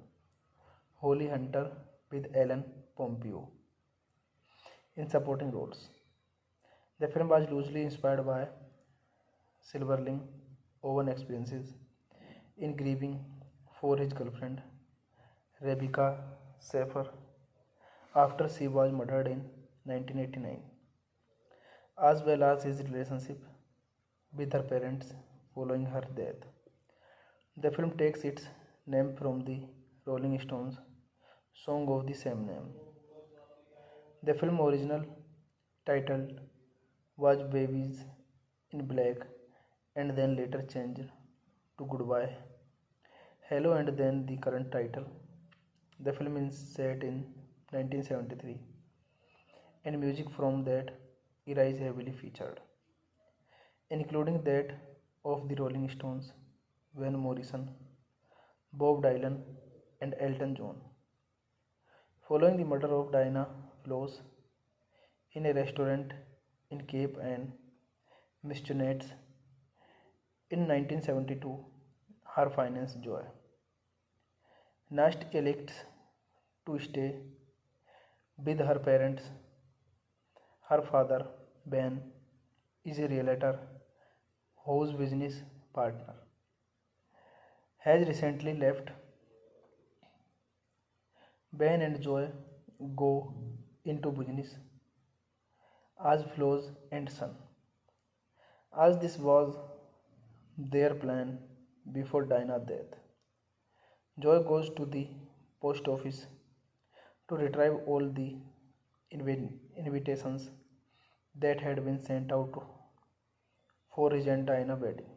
Holly Hunter with Ellen Pompeo in supporting roles. The film was loosely inspired by Silverling's own experiences in grieving for his girlfriend Rebecca Schaeffer after she was murdered in 1989, as well as his relationship with her parents following her death. The film takes its name from the Rolling Stones song of the same name. The film original title was Babies in Black and then later changed to Goodbye, Hello, and then the current title. The film is set in 1973 and music from that era is heavily featured, including that of the Rolling Stones, Van Morrison, Bob Dylan, and Elton John. Following the murder of Diana Floss in a restaurant in Cape Ann, Massachusetts in 1972, her finance Joy Nast elects to stay with her parents. Her father, Ben, is a realtor whose business partner has recently left. Ben and Joy go into business as Flo's and son, as this was their plan before Dinah's death. Joy goes to the post office to retrieve all the invitations that had been sent out for his and Dinah's wedding.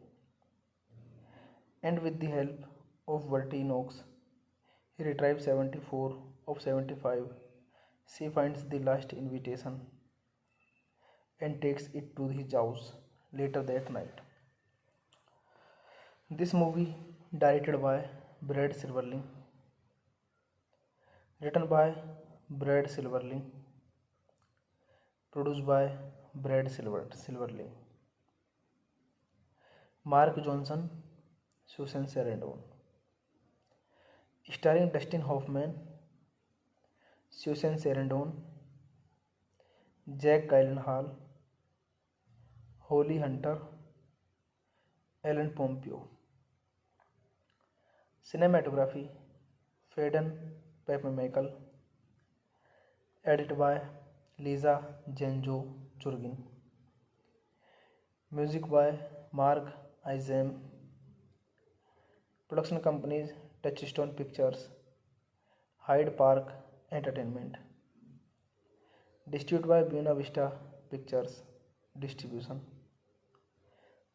And with the help of Bertie Knox, he retrieves 74 of 75. She finds the last invitation and takes it to his house later that night. This movie directed by Brad Silverling, written by Brad Silverling, produced by Silverling. Mark Johnson, Susan Sarandon. Starring Dustin Hoffman, Susan Sarandon, Jack Gyllenhaal, Holly Hunter, Ellen Pompeo. Cinematography, Faden Peppermichael. Edited by Lisa Genjo Churgin. Music by Mark Izem. Production companies Touchstone Pictures, Hyde Park Entertainment. Distributed by Buena Vista Pictures Distribution.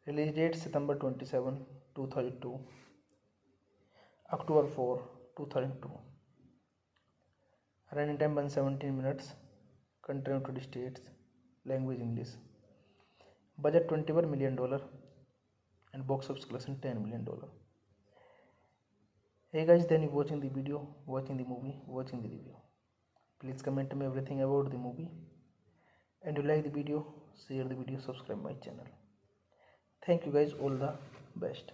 Release date September 27, 2002. October 4, 2002. Running time 117 minutes. Country United States. Language English. Budget $21 million and box office collection $10 million. Hey guys, then you watching the video, watching the movie, watching the review. Please comment me everything about the movie. And you like the video, share the video, subscribe my channel. Thank you guys, all the best.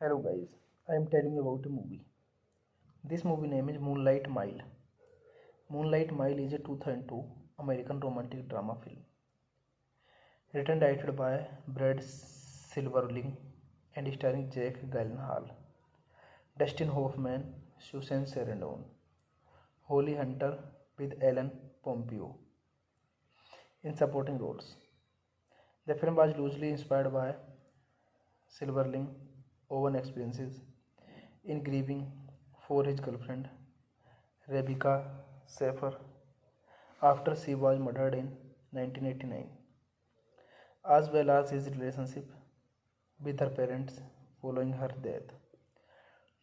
Hello guys, I am telling you about a movie. This movie name is Moonlight Mile. Moonlight Mile is a 2002 American romantic drama film. Written and directed by Brad Silverling and starring Jake Gyllenhaal, Dustin Hoffman, Susan Sarandon, Holly Hunter with Ellen Pompeo in supporting roles. The film was loosely inspired by Silverling's own experiences in grieving for his girlfriend Rebecca Schaeffer after she was murdered in 1989, as well as his relationship with her parents following her death.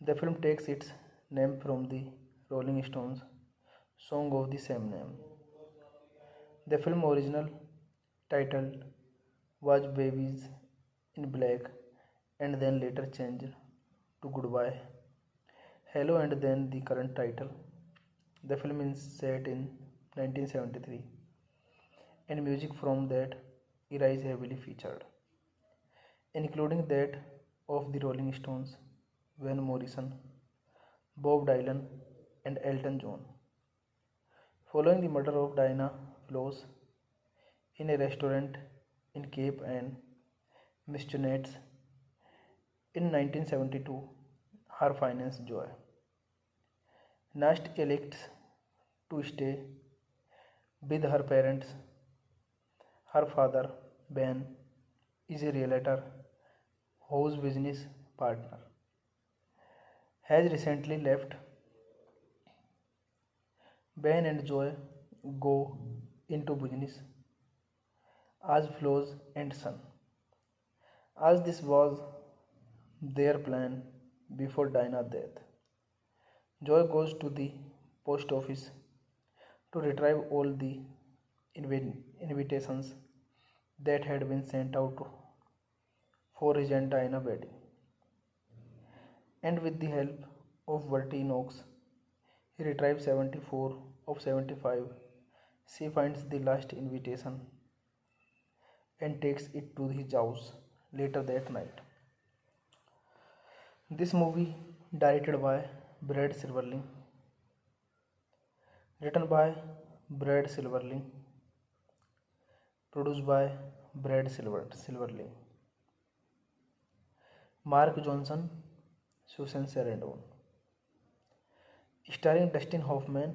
The film takes its name from the Rolling Stones song of the same name. The film original title was Babies in Black and then later changed to Goodbye, Hello, and then the current title. The film is set in 1973 and music from that era is heavily featured, including that of the Rolling Stones, Van Morrison, Bob Dylan, and Elton John. Following the murder of Diana Floss in a restaurant in Cape and Massachusetts in 1972, her finds joy. Nast elects to stay with her parents. Her father, Ben, is a realtor whose business partner has recently left. Ben and Joy go into business as Floss and Son, as this was their plan before Dinah's death. Joy goes to the post office to retrieve all the invitations that had been sent out for his and Dinah's wedding. And with the help of Bertie Knox, he retrieves 74 of 75. She finds the last invitation and takes it to his house later that night. This movie, directed by Brad Silverling, written by Brad Silverling, produced by Silverling, Mark Johnson, Susan Sarandon, starring Dustin Hoffman,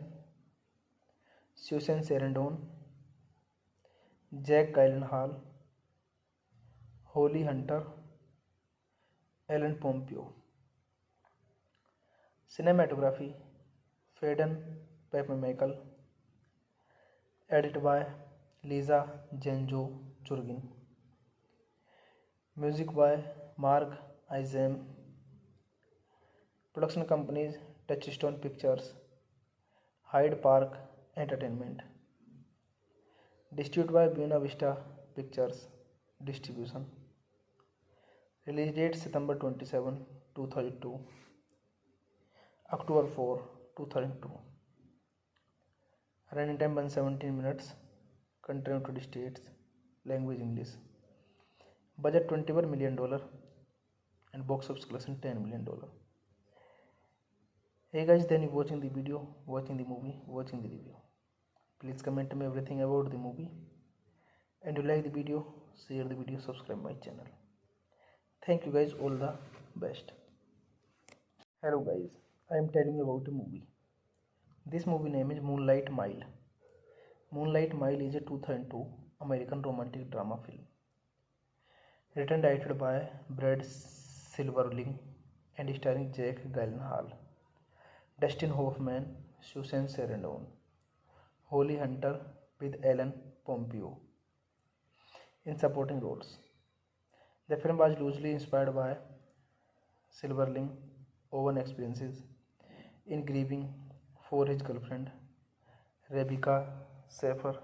Susan Sarandon, Jack Gyllenhaal, Holly Hunter, Ellen Pompeo. Cinematography, Faden Papamichael, edited by Lisa Janjo Jurgin. Music by Mark Izam. Production companies Touchstone Pictures, Hyde Park Entertainment. Distributed by Buena Vista Pictures Distribution. Release date September 27, 2002. October 4, 2002. Running time 117 minutes. Country United States. Language English. Budget $21 million and box office collection $10 million. Hey guys, then you watching the video, watching the movie, watching the review. Please comment me everything about the movie. And you like the video, share the video, subscribe my channel. Thank you guys, all the best. Hello guys, I am telling you about a movie. This movie name is Moonlight Mile. Moonlight Mile is a 2002 American romantic drama film. Written and directed by Brad Silverling and starring Jake Gyllenhaal, Dustin Hoffman, Susan Sarandon, Holly Hunter with Ellen Pompeo in supporting roles. The film was loosely inspired by Silverling's own experiences in grieving for his girlfriend Rebecca Schaeffer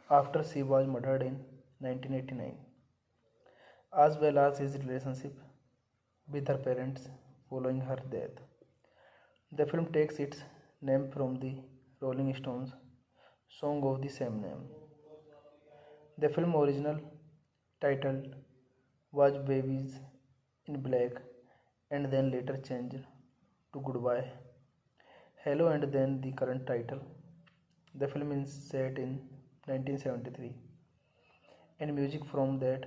after she was murdered in 1989, as well as his relationship with her parents following her death. The film takes its name from the Rolling Stones song of the same name. The film original title was Babies in Black and then later changed to Goodbye, Hello and then the current title. The film is set in 1973 and music from that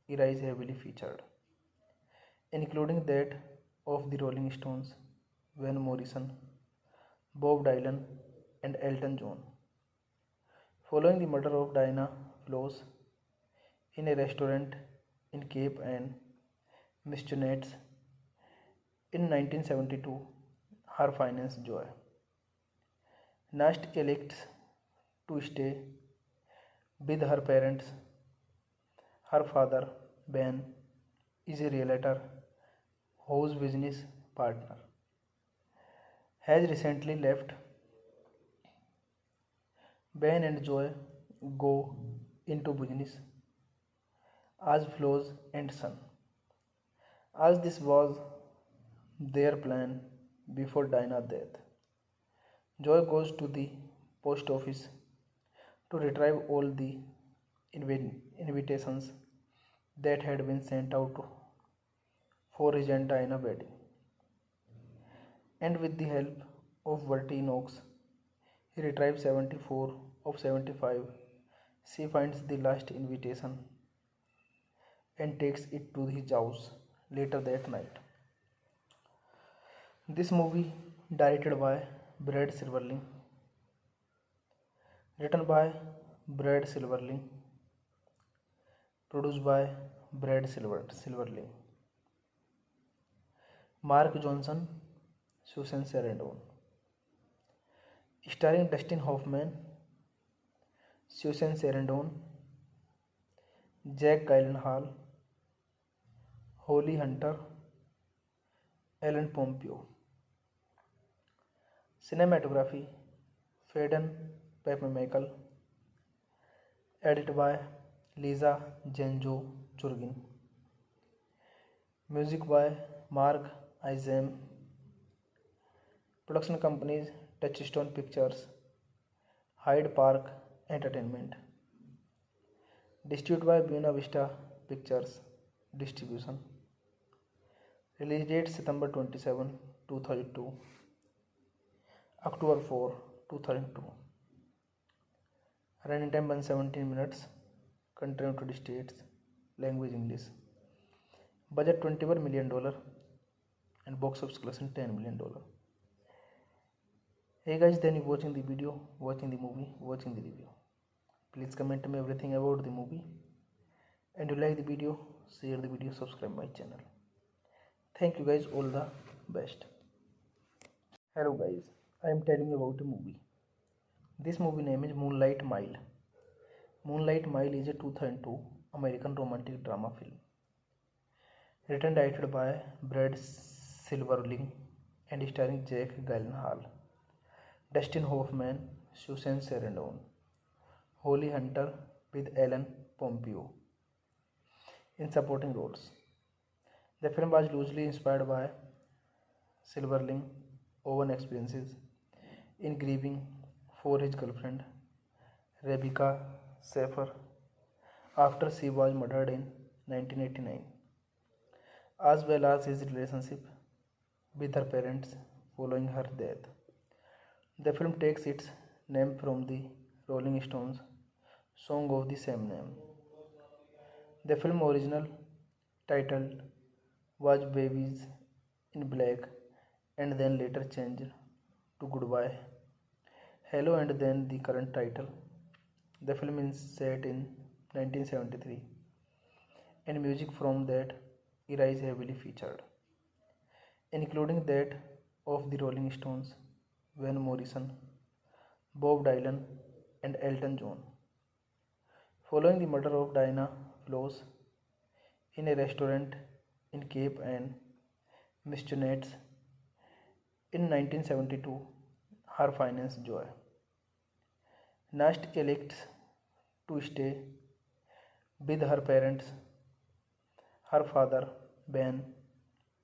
era is heavily featured, including that of the Rolling Stones, Van Morrison, Bob Dylan, and Elton John. Following the murder of Diana Floss in a restaurant in Cape and Missionets in 1972, her finance Joy Nast elects to stay with her parents. Her father, Ben, is a realtor whose business partner has recently left. Ben and Joy go into business as Flo's and son, as this was their plan before Dinah's death. Joy goes to the post office to retrieve all the invitations that had been sent out for his and Dinah's wedding. And with the help of Bertie Knox, he retrieves 74 of 75. She finds the last invitation and takes it to his house later that night. This movie, directed by Brad Silverling, written by Brad Silverling, produced by Silverling, Mark Johnson, Susan Sarandon, starring Dustin Hoffman, Susan Sarandon, Jack Gyllenhaal, Holly Hunter, Ellen Pompeo. Cinematography, Faden Papamichael, edited by Lisa Genjo Churgin. Music by Mark Izam. Production companies Touchstone Pictures, Hyde Park Entertainment. Distributed by Buena Vista Pictures Distribution. Release date September 27, 2002. October 4, 2002. Running time 117 minutes. Country United States. Language English. Budget $21 million and box office collection $10 million. Hey guys, then you watching the video, watching the movie, watching the review. Please comment me everything about the movie. And you like the video, share the video, subscribe my channel. Thank you guys, all the best. Hello guys, I am telling you about a movie. This movie name is Moonlight Mile. Moonlight Mile is a 2002 American romantic drama film. Written and directed by Brad Silverling and starring Jack Gyllenhaal, Dustin Hoffman, Susan Sarandon, Holly Hunter with Ellen Pompeo in supporting roles. The film was loosely inspired by Silverling's own experiences in grieving for his girlfriend Rebecca Schaeffer after she was murdered in 1989, as well as his relationship with her parents following her death. The film takes its name from the Rolling Stones song of the same name. The film original title was Babies in Black and then later changed to Goodbye, Hello and then the current title. The film is set in 1973 and music from that era is heavily featured, including that of the Rolling Stones, Van Morrison, Bob Dylan, and Elton John. Following the murder of Diana Floss in a restaurant in Cape and Missionets in 1972, her finance Joy Nast elects to stay with her parents. Her father, Ben,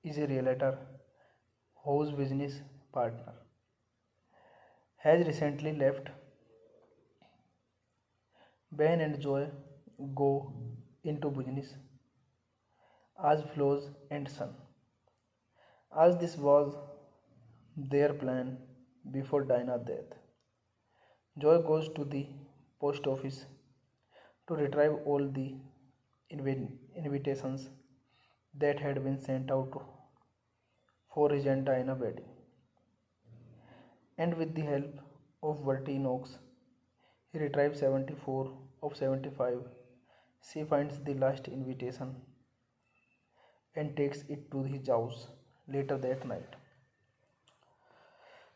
is a realtor whose business partner has recently left. Ben and Joy go into business as Flo's and son, as this was their plan before Dinah's death. Joy goes to the post office to retrieve all the invitations that had been sent out for his and Dinah's wedding, and with the help of Bertie Knox, he retrieves 74 of 75. She finds the last invitation and takes it to his house later that night.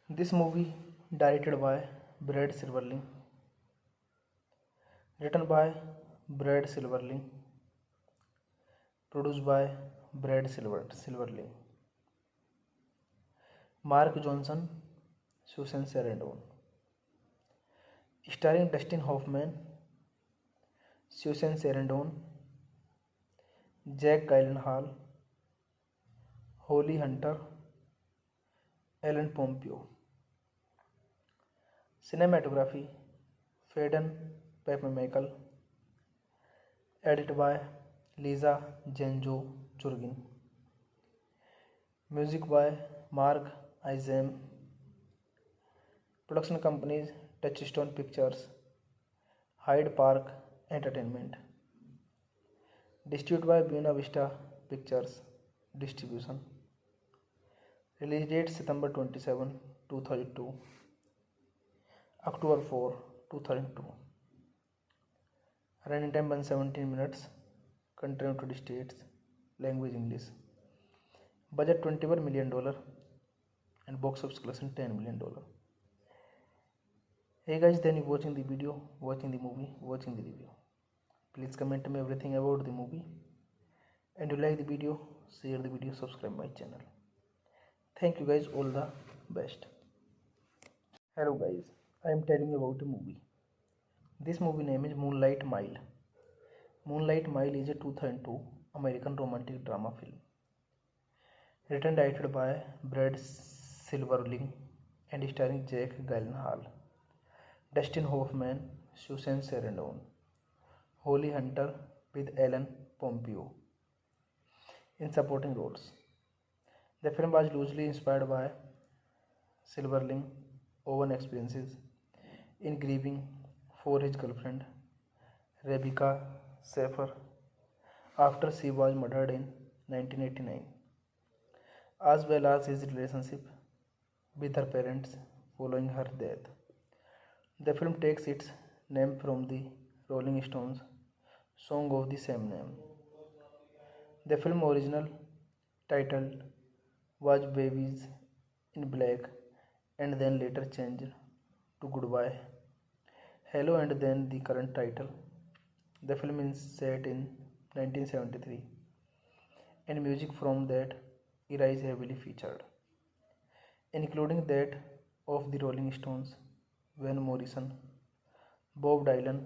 This movie, directed by Brad Silverling, written by Brad Silverling, produced by Silverling, Mark Johnson, Susan Sarandon, starring Dustin Hoffman, Susan Sarandon, Jack Gyllenhaal, Holly Hunter, Ellen Pompeo. Cinematography, Faden Papamichael, edited by Lisa Genjo Jurgin. Music by Mark Izam. Production companies Touchstone Pictures, Hyde Park Entertainment. Distributed by Buena Vista Pictures Distribution. Release date September 27, 2002. October 4, 2002. Running time 117 minutes. Country United States. Language English. Budget $21 million and box office collection $10 million. Hey guys, then you watching the video, watching the movie, watching the review. Please comment me everything about the movie. And you like the video, share the video, subscribe my channel. Thank you guys, all the best. Hello guys, I am telling you about a movie. This movie name is Moonlight Mile. Moonlight Mile is a 2002 American romantic drama film. Written and directed by Brad Silverling and starring Jack Gyllenhaal, Dustin Hoffman, Susan Sarandon, Holly Hunter with Ellen Pompeo in supporting roles. The film was loosely inspired by Silverling's own experiences in grieving for his girlfriend Rebecca Schaeffer after she was murdered in 1989, as well as his relationship with her parents following her death. The film takes its name from the Rolling Stones song of the same name. The film original title was Babies in Black and then later changed to Goodbye, Hello, and then the current title. The film is set in 1973 and music from that era is heavily featured, including that of the Rolling Stones, Van Morrison, Bob Dylan,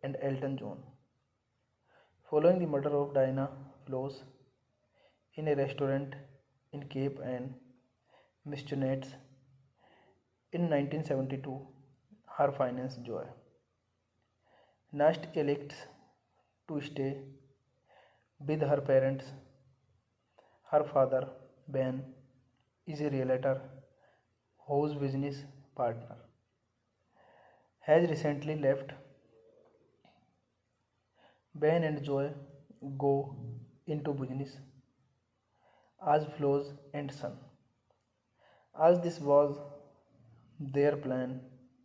and Elton John. Following the murder of Diana Floss in a restaurant in Cape Ann, Massachusetts in 1972, her finance Joy Nast elects to stay with her parents. Her father, Ben, is a realtor whose business partner has recently left. Ben and Joy go into business as Flo's and son, as this was their plan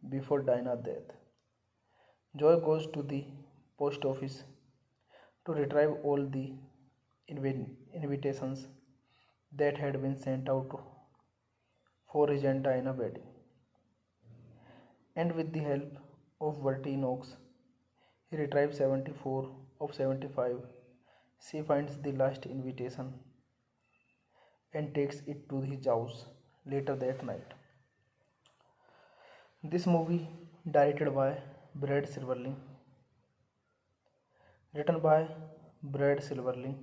before Dinah's death. Joy goes to the post office to retrieve all the invitations that had been sent out for his and Dinah's wedding, and with the help of Bertie Knox, he retrieves 74 of 75. She finds the last invitation and takes it to his house later that night. This movie, directed by Brad Silverling, Written by Brad Silverling,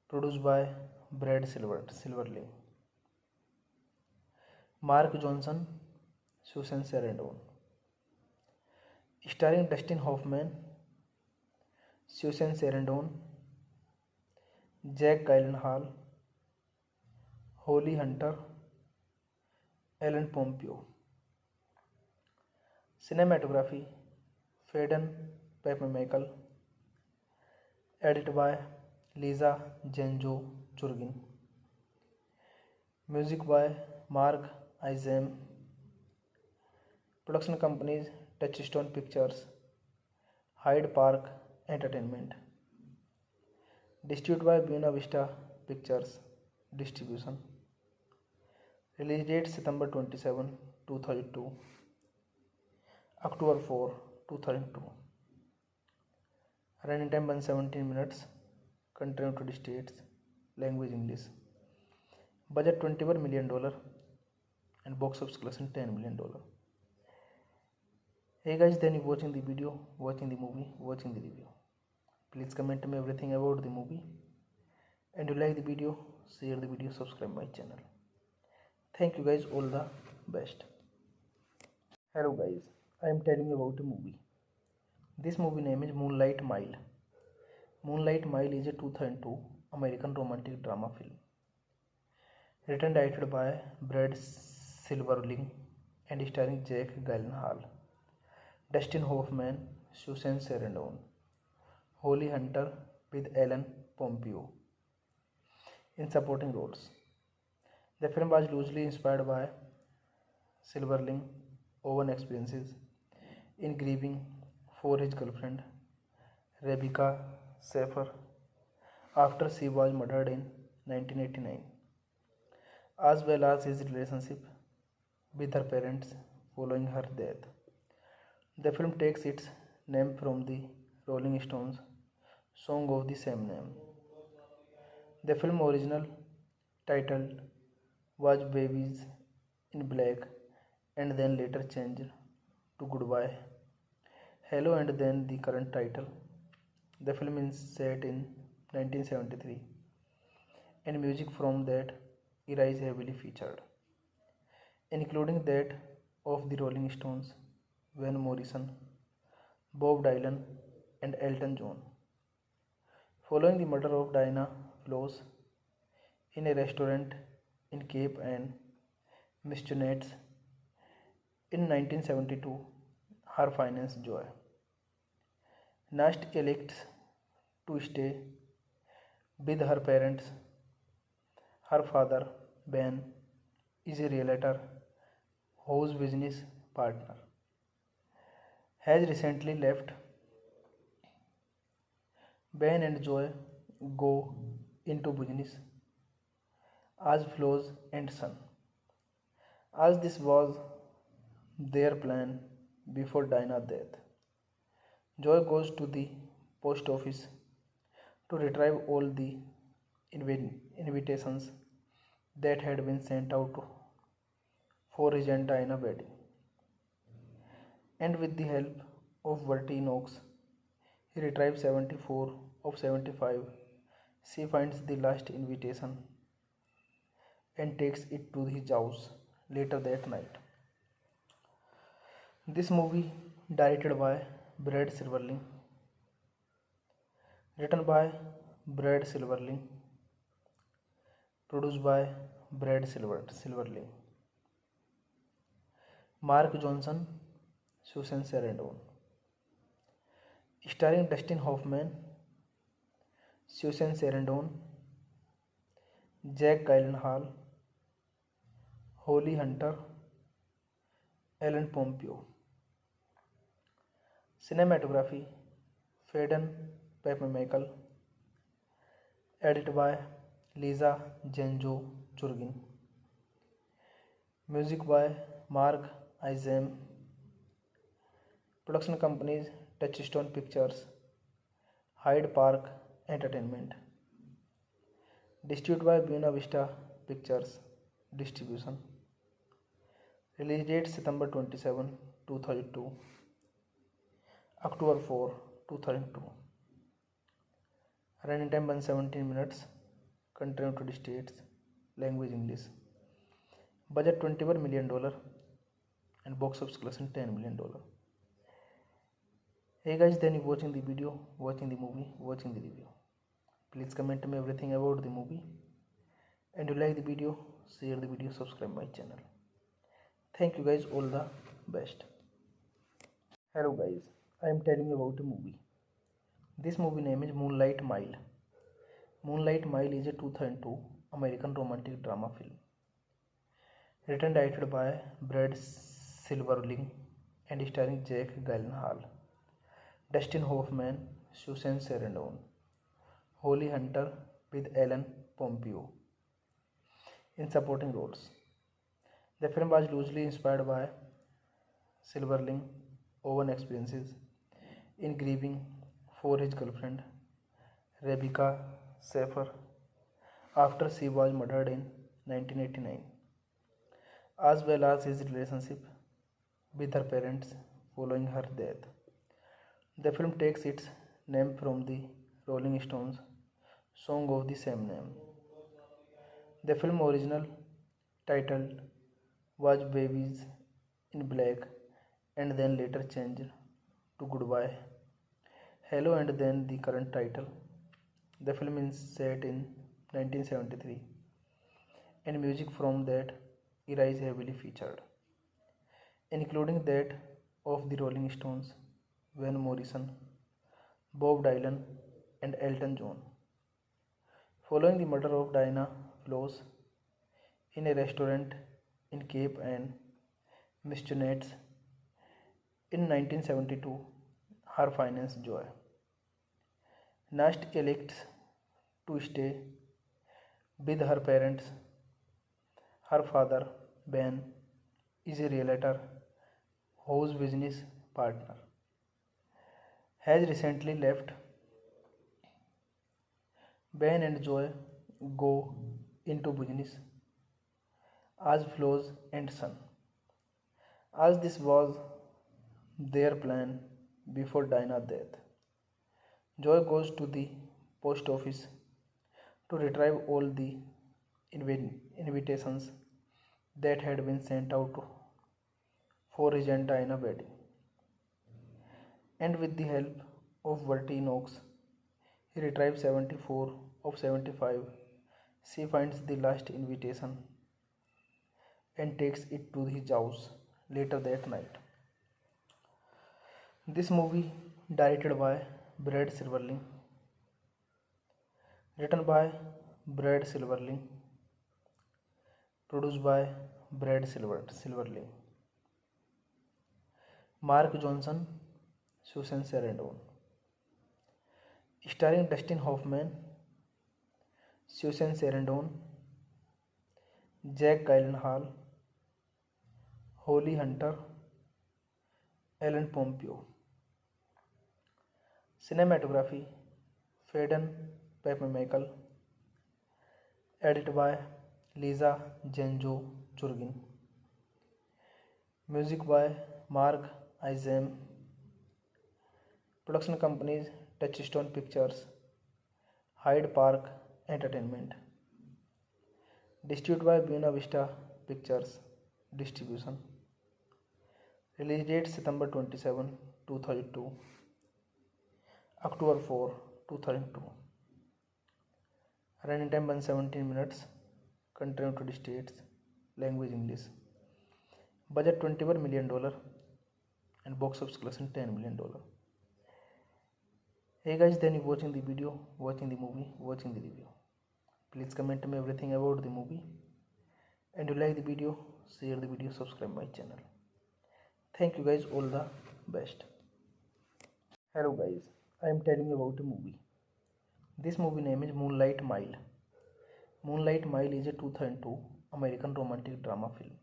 produced by Silverling, Mark Johnson, Susan Sarandon, starring Dustin Hoffman, Susan Sarandon, Jack Gyllenhaal, Holly Hunter, Ellen Pompeo. Cinematography Faden Papamichael, edited by Lisa Genjo Churgin. Music by Mark Izam. Production companies Touchstone Pictures, Hyde Park Entertainment. Distributed by Buena Vista Pictures Distribution. Release date September 27, 2002. October 4, 2002. Running time 117 minutes. Country United States. Language English. Budget $21 million and box office collection $10 million. Hey guys, then you watching the video, watching the movie, watching the review. Please comment me everything about the movie. And you like the video, share the video, subscribe my channel. Thank you guys, all the best. Hello guys, I am telling you about a movie. This movie name is Moonlight Mile. Moonlight Mile is a 2002 American romantic drama film. Written and directed by Brad Silverling and starring Jack Gyllenhaal, Dustin Hoffman, Susan Sarandon, Holly Hunter with Ellen Pompeo in supporting roles. The film was loosely inspired by Silverling's own experiences in grieving for his girlfriend Rebecca Schaeffer after she was murdered in 1989, as well as his relationship with her parents following her death. The film takes its name from the Rolling Stones song of the same name. The film original title was Babies in Black and then later changed to Goodbye, Hello, and then the current title. The film is set in 1973 and music from that era is heavily featured, including that of the Rolling Stones, Van Morrison, Bob Dylan, and Elton John. Following the murder of Diana Floss in a restaurant in Cape Ann, Massachusetts in 1972, her finds joy. Nast elects to stay with her parents. Her father, Ben, is a realtor whose business partner has recently left. Ben and Joy go into business as Floss and Son, as this was their plan before Dinah's death. Joy goes to the post office to retrieve all the invitations that had been sent out for his and Dinah's wedding. And with the help of Bertie Knox, he retrieves 74 of 75. She finds the last invitation and takes it to his house later that night. This movie directed by Brad Silverling, written by Brad Silverling, produced by Silverling, Mark Johnson, Susan Sarandon, starring Dustin Hoffman, Susan Sarandon, Jack Gyllenhaal, Holly Hunter, Ellen Pompeo. Cinematography Faden Papamichael, edited by Lisa Genjo Churgin. Music by Mark Izam. Production companies Touchstone Pictures, Hyde Park Entertainment. Distributed by Buena Vista Pictures Distribution. Release date September 27, 2002. October 4, 2002. Running time 117 minutes. Country United States. Language English. Budget $21 million and box office collection $10 million. Hey guys, then you watching the video, watching the movie, watching the review. Please comment me everything about the movie. And you like the video, share the video, subscribe my channel. Thank you guys, all the best. Hello guys, I am telling you about a movie. This movie name is Moonlight Mile. Moonlight Mile is a 2002 American romantic drama film. Written and directed by Brad Silverling and starring Jake Gyllenhaal, Dustin Hoffman, Susan Sarandon, Holly Hunter with Ellen Pompeo in supporting roles. The film was loosely inspired by Silverling's own experiences in grieving for his girlfriend Rebecca Schaeffer after she was murdered in 1989, as well as his relationship with her parents following her death. The film takes its name from the Rolling Stones song of the same name. The film original title was Babies in Black and then later changed to Goodbye, Hello, and then the current title. The film is set in 1973 and music from that era is heavily featured, including that of the Rolling Stones, Van Morrison, Bob Dylan, and Elton John. Following the murder of Diana Floss in a restaurant in Cape and Massachusetts in 1972, her finance Joy Nast elects to stay with her parents. Her father, Ben, is a realtor whose business partner has recently left. Ben and Joy go into business as Floss and Son, as this was their plan before Dinah's death. Joy goes to the post office to retrieve all the invitations that had been sent out for his and Dinah's wedding. And with the help of Bertie Knox, he retrieves 74 of 75. She finds the last invitation and takes it to his house later that night. This movie, directed by Brad Silverling, written by Brad Silverling, produced by Brad Silverling, Mark Johnson, Susan Sarandon, starring Dustin Hoffman, Susan Sarandon, Jack Gyllenhaal, Holly Hunter, Ellen Pompeo. Cinematography, Faden Papamichael, edited by Lisa Genjo Jurgin. Music by Mark Izam. Production companies Touchstone Pictures, Hyde Park Entertainment. Distributed by Buena Vista Pictures Distribution. Release date September 27, 2002. October 4, 2002. Running time 117 minutes. Country United States. Language English. Budget $21 million and box office collection $10 million. Hey guys, then you watching the video, watching the movie, watching the review. Please comment me everything about the movie. And you like the video, share the video, subscribe my channel. Thank you guys, all the best. Hello guys, I am telling you about a movie. This movie name is Moonlight Mile. Moonlight Mile is a 2002 American romantic drama film.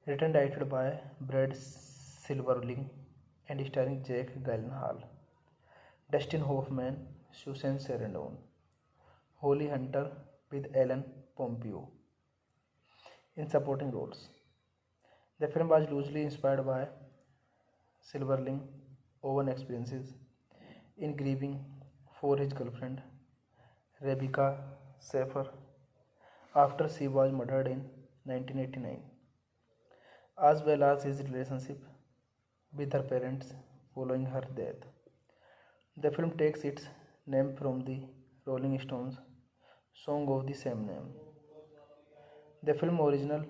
Written and directed by Brad Silverling and starring Jake Gyllenhaal, Dustin Hoffman, Susan Sarandon, Holly Hunter with Ellen Pompeo in supporting roles. The film was loosely inspired by Silverling own experiences in grieving for his girlfriend Rebecca Schaeffer after she was murdered in 1989, as well as his relationship with her parents following her death. The film takes its name from the Rolling Stones song of the same name. The film original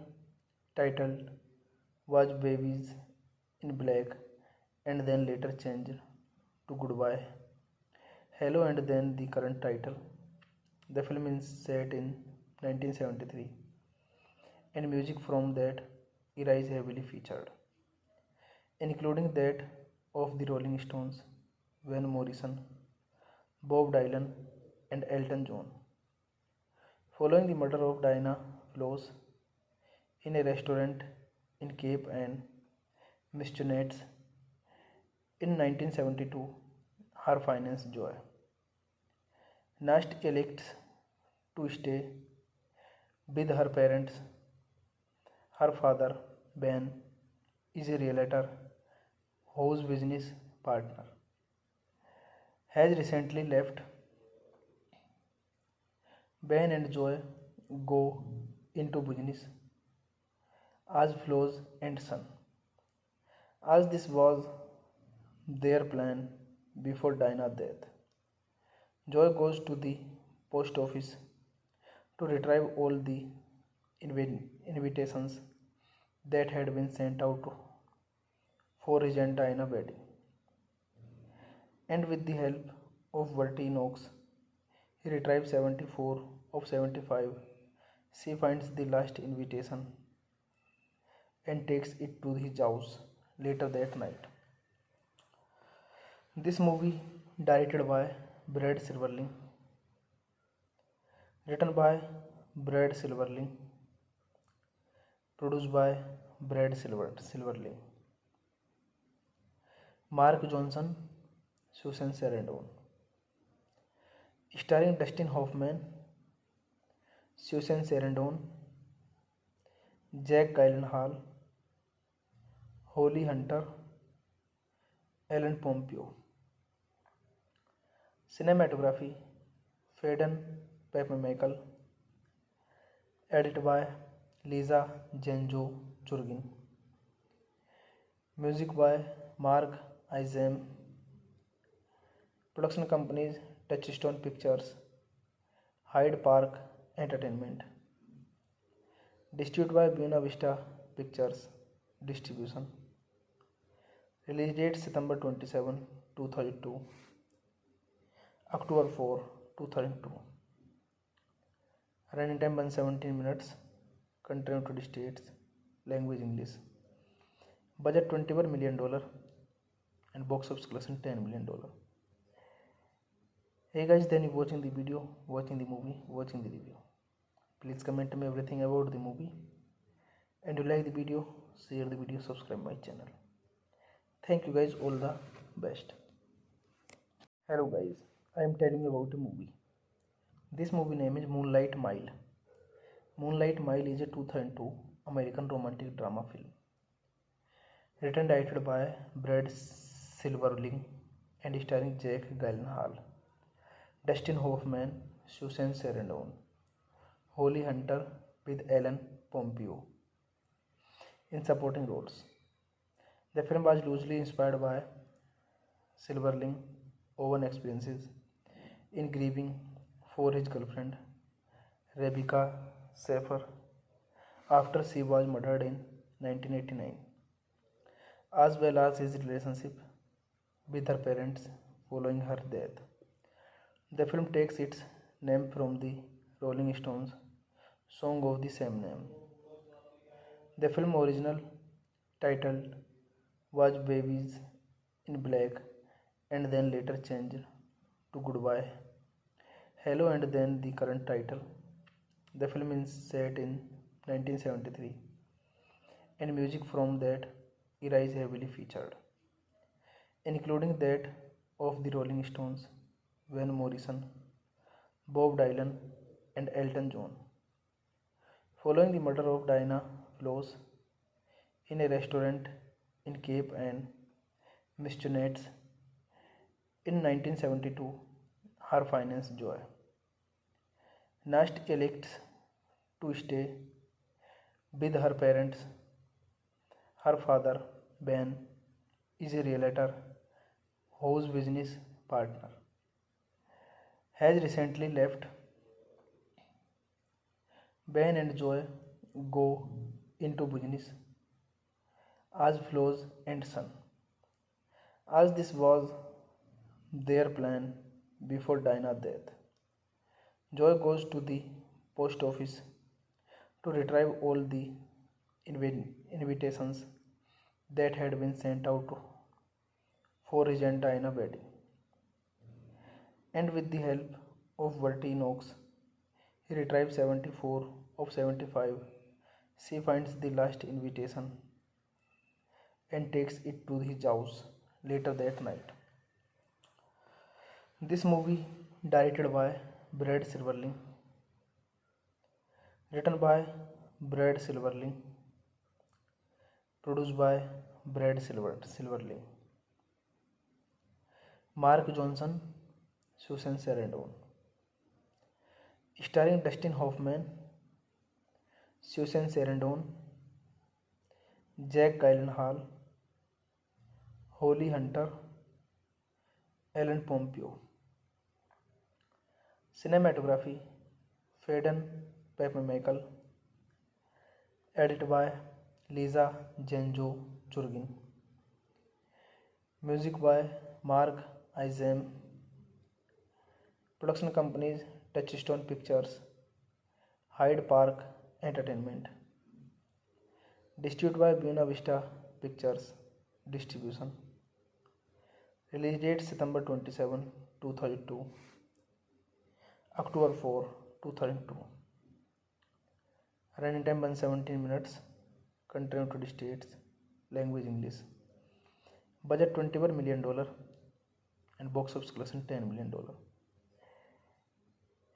title was Babies in Black and then later changed to Goodbye, Hello and then the current title. The film is set in 1973 and music from that era is heavily featured, including that of the Rolling Stones, Van Morrison, Bob Dylan, and Elton John. Following the murder of Diana Floss in a restaurant in Cape and Missionets in 1972, her finance Joy Nast elects to stay with her parents. Her father, Ben, is a realtor whose business partner has recently left. Ben and Joy go into business as Flo's and son, as this was their plan before Dinah's death. Joy goes to the post office to retrieve all the invitations that had been sent out for his and Dinah's wedding. And with the help of Bertie Knox, he retrieves 74 of 75. She finds the last invitation and takes it to his house later that night. This movie, directed by Brad Silverling, written by Brad Silverling, produced by Silverling, Mark Johnson, Susan Sarandon, starring Dustin Hoffman, Susan Sarandon, Jack Gyllenhaal, Holly Hunter, Ellen Pompeo. Cinematography, Faden Papamichael, edited by Lisa Genjo Jurgin. Music by Mark Izam. Production companies Touchstone Pictures, Hyde Park Entertainment. Distributed by Buena Vista Pictures Distribution. Release date September 27, 2002. October 4, 2002. Running time 117 minutes. Country United States. Language English. Budget $21 million and box office collection $10 million. Hey guys, then you watching the video, watching the movie, watching the review. Please comment me everything about the movie. And you like the video, share the video, subscribe my channel. Thank you guys, all the best. Hello guys, I am telling you about a movie. This movie name is Moonlight Mile. Moonlight Mile is a 2002 American romantic drama film. Written and directed by Brad Silverling and starring Jack Gyllenhaal, Dustin Hoffman, Susan Sarandon, Holly Hunter with Ellen Pompeo in supporting roles. The film was loosely inspired by Silverling own experiences in grieving for his girlfriend Rebecca Schaeffer after she was murdered in 1989, as well as his relationship with her parents following her death. The film takes its name from the Rolling Stones song of the same name. The film original title was Babies in Black and then later changed to Goodbye, Hello and then the current title. The film is set in 1973 and music from that era is heavily featured, including that of the Rolling Stones, Van Morrison, Bob Dylan, and Elton John. Following the murder of Diana Floss in a restaurant in Cape and Missionets In 1972, her finance joy. Nast elects to stay with her parents. Her father, Ben, is a realtor whose business partner has recently left. Ben and Joy go into business as Flo's and son. As this was their plan before Dinah's death, Joy goes to the post office to retrieve all the invitations that had been sent out for his and Dinah's wedding. And with the help of Bertie Knox, he retrieves 74 of 75. She finds the last invitation and takes it to his house later that night. This movie, directed by Brad Silverling, written by Brad Silverling, produced by Silverling, Mark Johnson, Susan Sarandon, starring Dustin Hoffman, Susan Sarandon, Jack Gyllenhaal, Holly Hunter, Ellen Pompeo. Cinematography, Faden Papamichael, edited by Lisa Genjo Churgin. Music by Mark Izam. Production companies Touchstone Pictures, Hyde Park Entertainment. Distributed by Buena Vista Pictures Distribution. Release date September 27, 2002. October 4, 2002. Running time 117 minutes. Country United States. Language English. Budget $21 million and box office collection $10 million.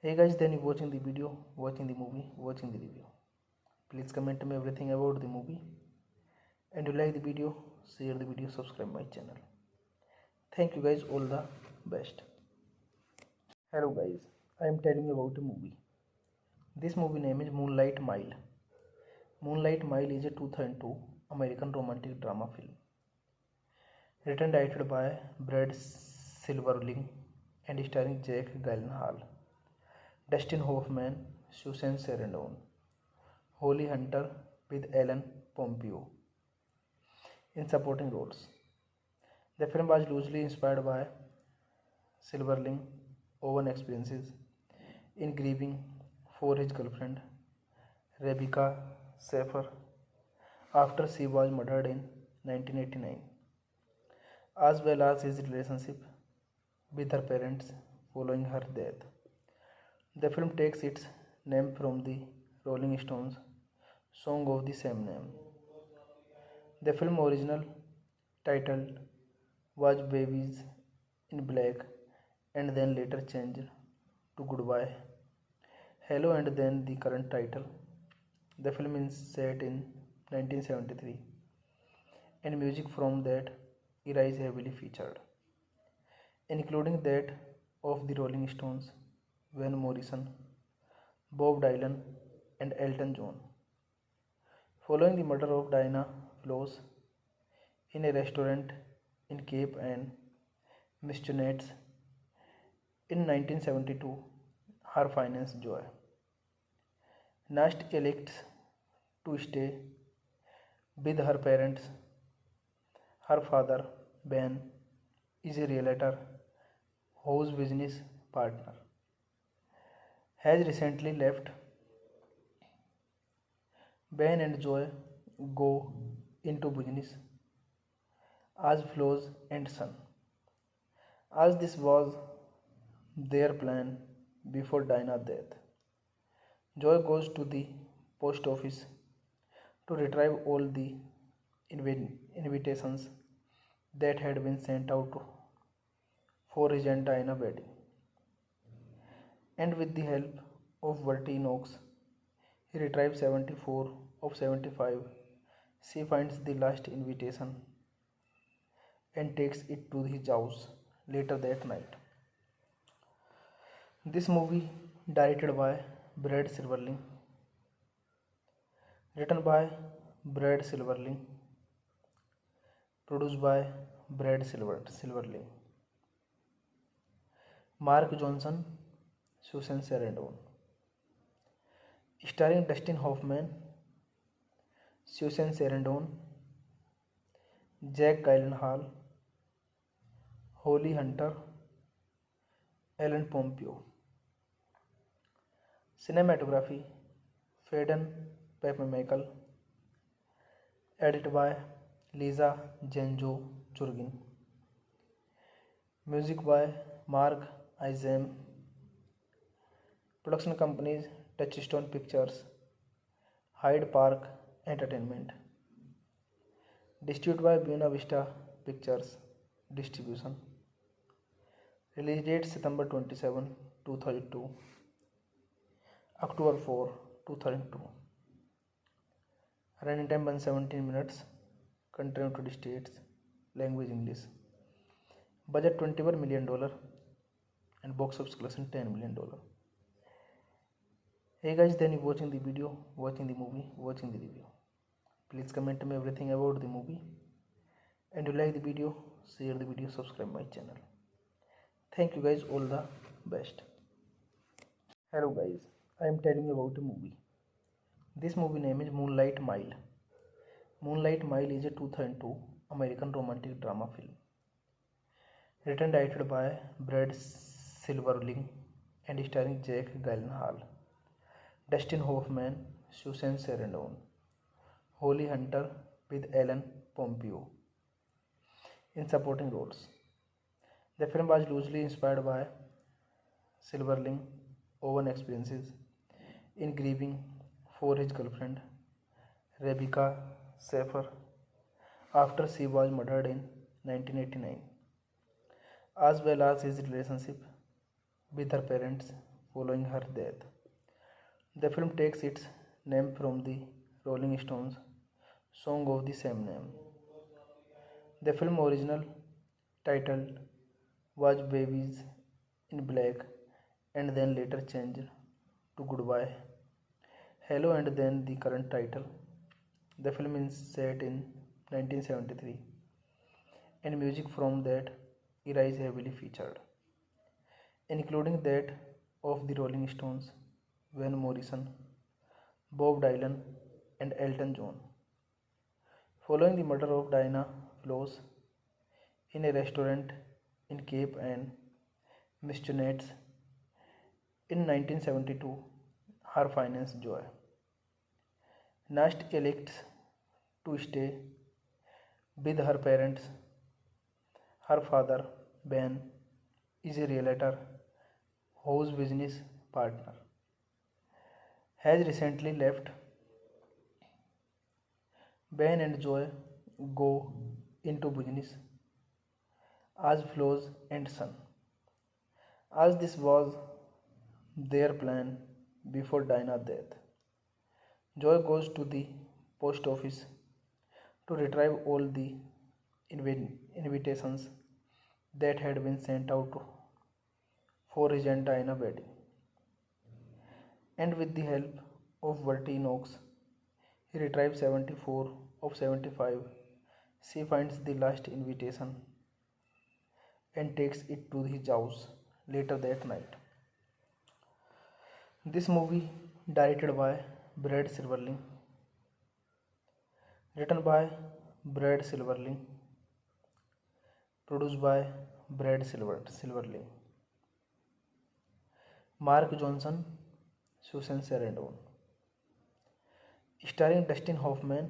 Hey guys, then you watching the video, watching the movie, watching the review. Please comment me everything about the movie. And you like the video, share the video, subscribe my channel. Thank you guys, all the best. Hello guys, I am telling you about a movie. This movie name is Moonlight Mile. Moonlight Mile is a 2002 American romantic drama film. Written and directed by Brad Silverling and starring Jack Gyllenhaal, Dustin Hoffman, Susan Sarandon, Holly Hunter with Ellen Pompeo in supporting roles. The film was loosely inspired by Silverling's own experiences in grieving for his girlfriend, Rebecca Schaeffer, after she was murdered in 1989, as well as his relationship with her parents following her death. The film takes its name from the Rolling Stones song of the same name. The film original title was Babies in Black and then later changed to Goodbye, Hello, and then the current title. The film is set in 1973 and music from that era is heavily featured, including that of the Rolling Stones, Van Morrison, Bob Dylan, and Elton John. Following the murder of Diana Floss in a restaurant in Cape Ann, Massachusetts in 1972, her finance joy. Nast elects to stay with her parents. Her father, Ben, is a realtor whose business partner has recently left. Ben and Joy go into business as Flo's and son. As this was their plan before Dinah's death, Joy goes to the post office to retrieve all the invitations that had been sent out for his and Dinah's wedding. And with the help of Bertie Knox, he retrieves 74 of 75. She finds the last invitation and takes it to his house later that night. This movie, directed by Brad Silverling, written by Brad Silverling, produced by Silverling, Mark Johnson, Susan Sarandon, starring Dustin Hoffman, Susan Sarandon, Jack Gyllenhaal, Holly Hunter, Ellen Pompeo. Cinematography, Faden Papamichael, edited by Lisa Genjo Churgin. Music by Mark Izam. Production companies Touchstone Pictures, Hyde Park Entertainment. Distributed by Buena Vista Pictures Distribution. Release date September 27, 2002. October 4, 2002. Running time 117 minutes. Country United States. Language English. Budget $21 million and box office collection $10 million. Hey guys, then you watching the video, watching the movie, watching the review. Please comment me everything about the movie. And you like the video, share the video, subscribe my channel. Thank you guys, all the best. Hello guys, I am telling you about a movie. This movie name is Moonlight Mile. Moonlight Mile is a 2002 American romantic drama film. Written and directed by Brad Silverling and starring Jack Gyllenhaal, Dustin Hoffman, Susan Sarandon, Holly Hunter with Ellen Pompeo in supporting roles. The film was loosely inspired by Silverling's own experiences in grieving for his girlfriend Rebecca Schaeffer after she was murdered in 1989, as well as his relationship with her parents following her death. The film takes its name from the Rolling Stones song of the same name. The film original title was Babies in Black and then later changed to Goodbye, Hello, and then the current title. The film is set in 1973 and music from that era is heavily featured, including that of the Rolling Stones, Van Morrison, Bob Dylan, and Elton John. Following the murder of Diana Floss in a restaurant in Cape Ann, Massachusetts in 1972, her finance Joy Nast elects to stay with her parents. Her father, Ben, is a realtor whose business partner has recently left. Ben and Joy go into business as Flo's and son, as this was their plan before Dinah's death. Joy goes to the post office to retrieve all the invitations that had been sent out for his and Dinah's wedding. And with the help of Bertie Knox, he retrieves 74 of 75. She finds the last invitation and takes it to his house later that night. This movie, directed by Brad Silverling, written by Brad Silverling, produced by Silverling, Mark Johnson, Susan Sarandon, starring Dustin Hoffman,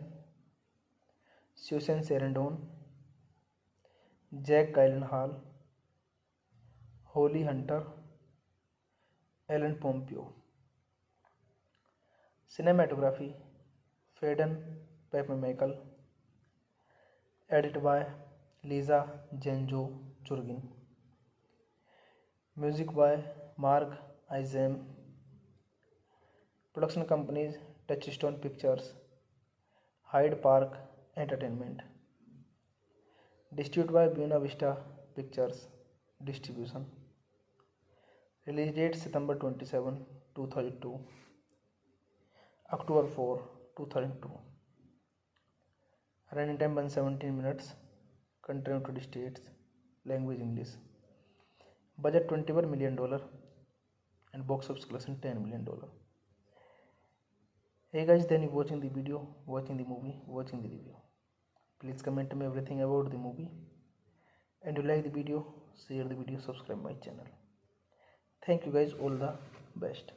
Susan Sarandon, Jack Gyllenhaal, Holly Hunter, Ellen Pompeo. Cinematography, Faden Papamichael, edited by Lisa Genjo Churgin. Music by Mark Izam. Production companies Touchstone Pictures, Hyde Park Entertainment. Distributed by Buena Vista Pictures distribution. Release date September 27, 2002, October 4, 2002. Running time 117 minutes. Country United States. Language English. Budget $21 million and box office collection $10 million. Hey guys, then you watching the video, watching the movie, watching the review. Please comment me everything about the movie. And you like the video, share the video, subscribe my channel. Thank you guys, all the best.